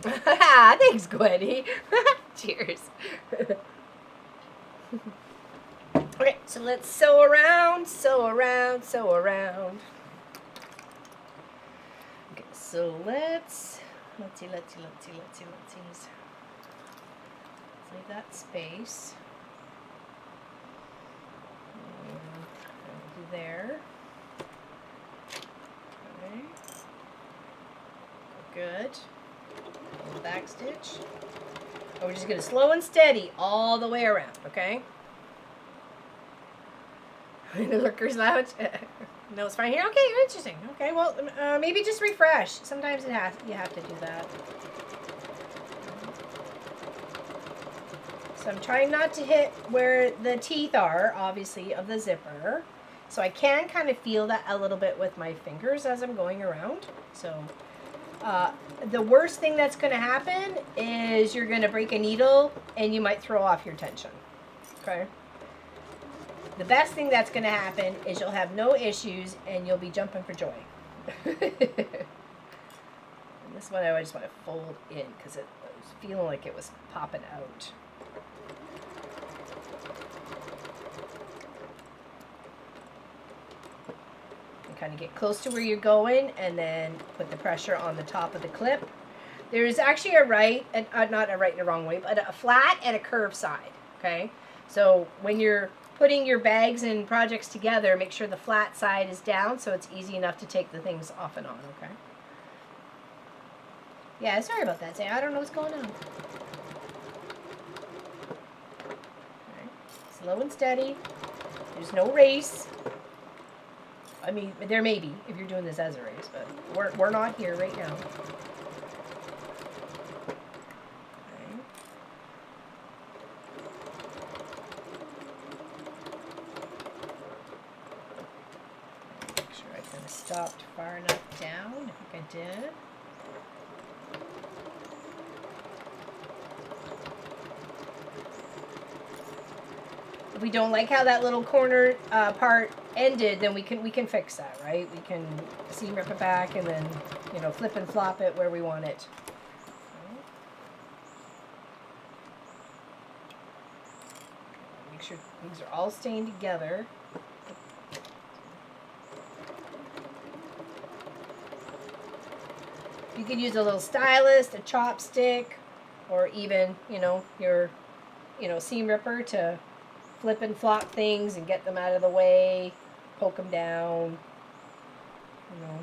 S2: Thanks, Gwenny. Cheers. Okay, so let's sew around, sew around, sew around. Okay, so let's see. Let's leave that space. And do there. Okay. Good. Back stitch. And we're just going to slow and steady all the way around, okay? The Lurkers Lounge. No, it's fine here. Okay, interesting. Okay, well, maybe just refresh. Sometimes you have to do that. So I'm trying not to hit where the teeth are, obviously, of the zipper. So I can kind of feel that a little bit with my fingers as I'm going around. So the worst thing that's going to happen is you're going to break a needle and you might throw off your tension. Okay? The best thing that's going to happen is you'll have no issues and you'll be jumping for joy. And this one I just want to fold in because it was feeling like it was popping out. And kind of get close to where you're going and then put the pressure on the top of the clip. There's actually a right, and not a right and a wrong way, but a flat and a curved side. Okay? So when you're putting your bags and projects together, make sure the flat side is down so it's easy enough to take the things off and on, okay? Yeah, sorry about that, Sam. I don't know what's going on. Okay. Slow and steady. There's no race. I mean, there may be if you're doing this as a race, but we're not here right now. Stopped far enough down. I think I did. If we don't like how that little corner part ended, then we can fix that, right? We can seam rip it back and then, you know, flip and flop it where we want it. Okay. Make sure things are all staying together. You could use a little stylus, a chopstick, or even, you know, your, seam ripper to flip and flop things and get them out of the way, poke them down, you know.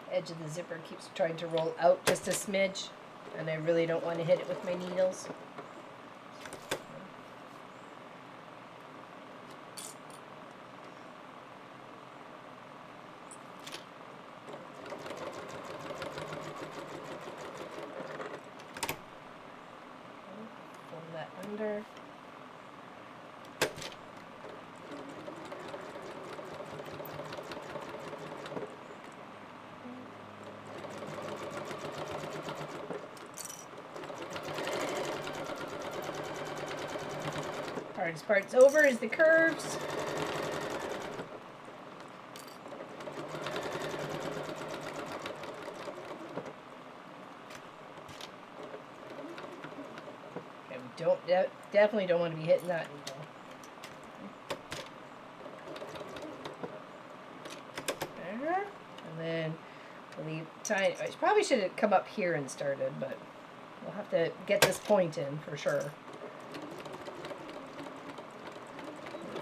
S2: Edge of the zipper keeps trying to roll out just a smidge, and I really don't want to hit it with my needles. Fold that under. Hardest part's over is the curves. Okay, we definitely don't want to be hitting that needle. There, and then we'll leave tiny. I probably should have come up here and started, but we'll have to get this point in for sure.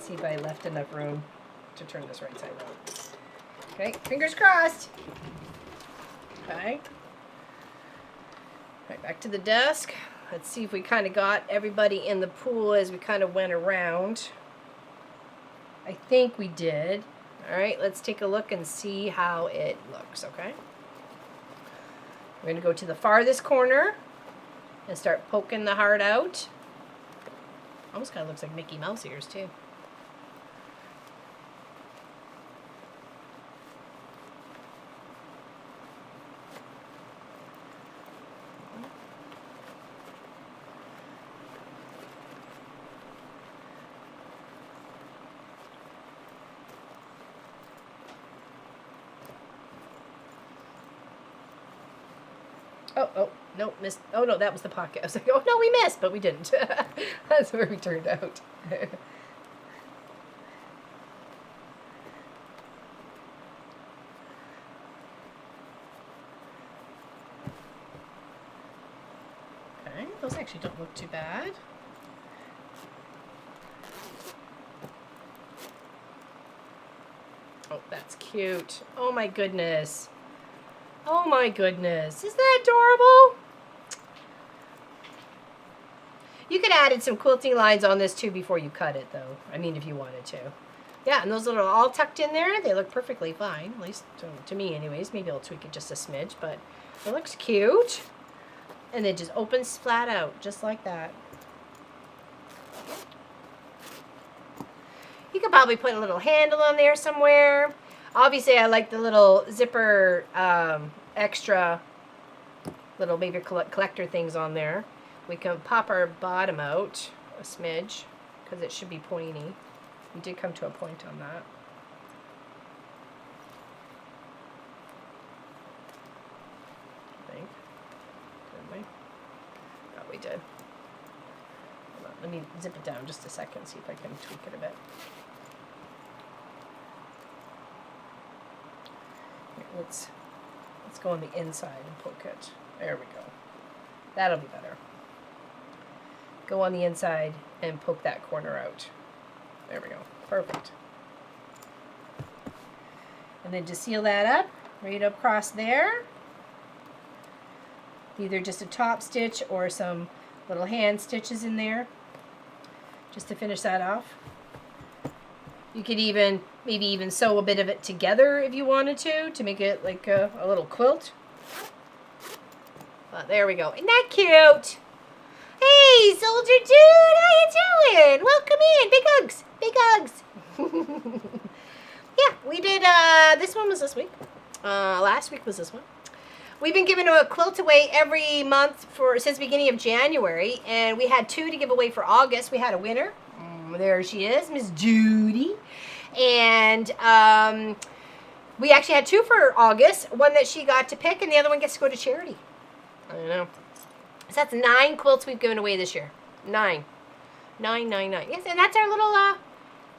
S2: See if I left enough room to turn this right side out. Okay, fingers crossed. Okay. Right, back to the desk. Let's see if we kind of got everybody in the pool as we kind of went around. I think we did. All right, let's take a look and see how it looks, okay? We're going to go to the farthest corner and start poking the heart out. Almost kind of looks like Mickey Mouse ears, too. Oh, no, missed. Oh, no, that was the pocket. I was like, oh, no, we missed, but we didn't. That's where we turned out. Okay, those actually don't look too bad. Oh, that's cute. Oh, my goodness. Oh my goodness, isn't that adorable? You could have added some quilting lines on this too before you cut it though. I mean, if you wanted to. Yeah, and those little all tucked in there, they look perfectly fine. At least to me anyways. Maybe I'll tweak it just a smidge, but it looks cute. And it just opens flat out, just like that. You could probably put a little handle on there somewhere. Obviously, I like the little zipper extra little baby collector things on there. We can pop our bottom out a smidge because it should be pointy. We did come to a point on that. I think. Didn't we? No, we did. Hold on, let me zip it down just a second, see if I can tweak it a bit. Let's go on the inside and poke it. There we go. That'll be better. Go on the inside and poke that corner out. There we go. Perfect. And then just seal that up right across there. Either just a top stitch or some little hand stitches in there just to finish that off. You could even, maybe even sew a bit of it together if you wanted to make it like a little quilt. But there we go. Isn't that cute? Hey, Soldier Dude, how you doing? Welcome in. Big hugs. Big hugs. Yeah, we did, this one was this week. Last week was this one. We've been giving a quilt away every month since the beginning of January, and we had 2 to give away for August. We had a winner. There she is, Miss Judy. And we actually had 2 for August. One that she got to pick, and the other one gets to go to charity. I don't know. So that's 9 quilts we've given away this year. 9. 9, 9, 9. Yes, and that's our little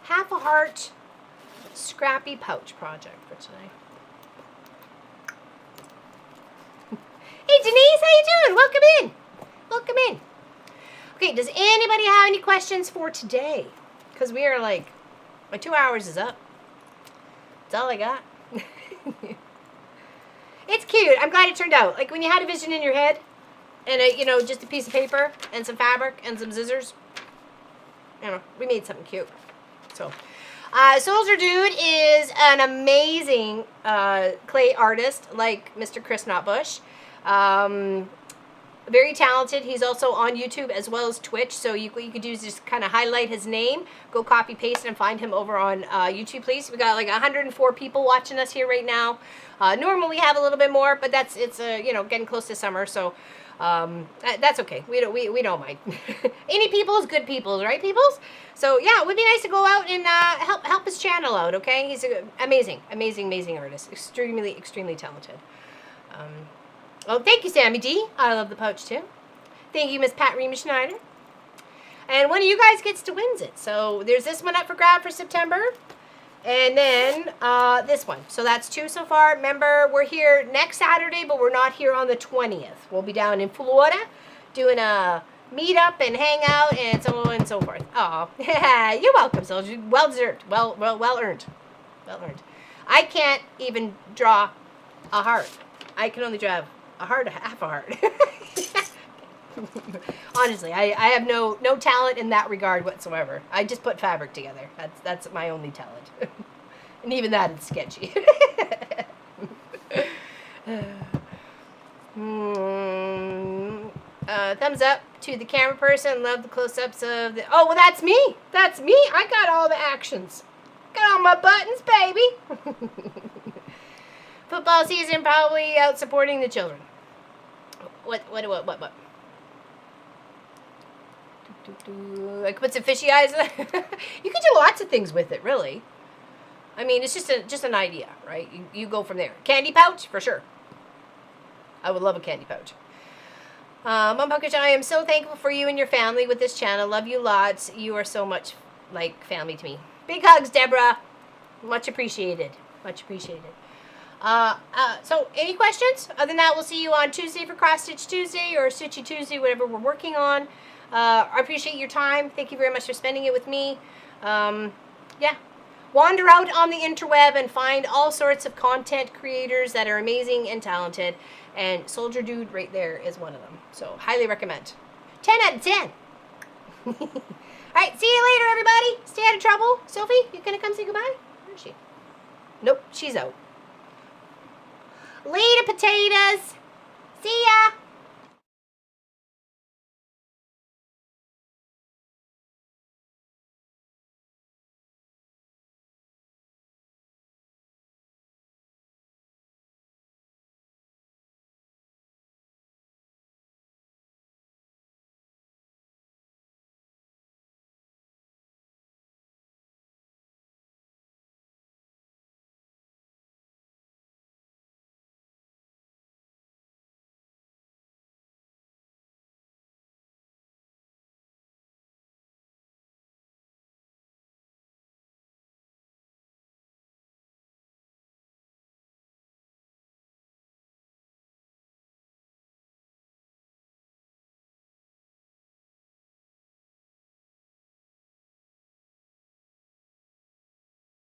S2: half a heart scrappy pouch project for today. Hey, Denise, how you doing? Welcome in. Welcome in. Okay, does anybody have any questions for today? Because we are like, my 2 hours is up. That's all I got. It's cute. I'm glad it turned out. Like when you had a vision in your head and just a piece of paper and some fabric and some scissors, we made something cute. So, Soldier Dude is an amazing clay artist like Mr. Chris Notbush. Very talented. He's also on YouTube as well as Twitch. So what you could do is just kind of highlight his name, go copy paste and find him over on YouTube, please. We got like 104 people watching us here right now. Normally we have a little bit more, but it's getting close to summer, so that's okay. We don't mind. Any people is good people, right, peoples? So yeah, it would be nice to go out and help his channel out. Okay, he's an amazing artist. Extremely talented. Oh, thank you, Sammy D. I love the pouch, too. Thank you, Miss Pat Rima Schneider. And one of you guys gets to wins it. So there's this one up for grab for September. And then this one. So that's 2 so far. Remember, we're here next Saturday, but we're not here on the 20th. We'll be down in Florida doing a meet-up and hang out and so on and so forth. Oh, you're welcome, Soldier. Well deserved. Well earned. Well earned. I can't even draw a heart. I can only draw a heart, half a heart. Honestly, I have no talent in that regard whatsoever. I just put fabric together. That's my only talent. And even that is sketchy. Thumbs up to the camera person. Love the close-ups of the... Oh, well, that's me. That's me. I got all the actions. Got all my buttons, baby. Football season, probably out supporting the children. What? I could put some fishy eyes in it. You could do lots of things with it, really. I mean, it's just an idea, right? You go from there. Candy pouch, for sure. I would love a candy pouch. Mom Puckage, I am so thankful for you and your family with this channel. Love you lots. You are so much like family to me. Big hugs, Deborah. Much appreciated. Much appreciated. So, any questions? Other than that, we'll see you on Tuesday for Cross Stitch Tuesday or Stitchy Tuesday, whatever we're working on. I appreciate your time. Thank you very much for spending it with me. Yeah. Wander out on the interweb and find all sorts of content creators that are amazing and talented. And Soldier Dude right there is one of them. So, highly recommend. 10 out of 10. Alright, see you later, everybody. Stay out of trouble. Sophie, you gonna come say goodbye? Where is she? Nope, she's out. Later, potatoes. See ya.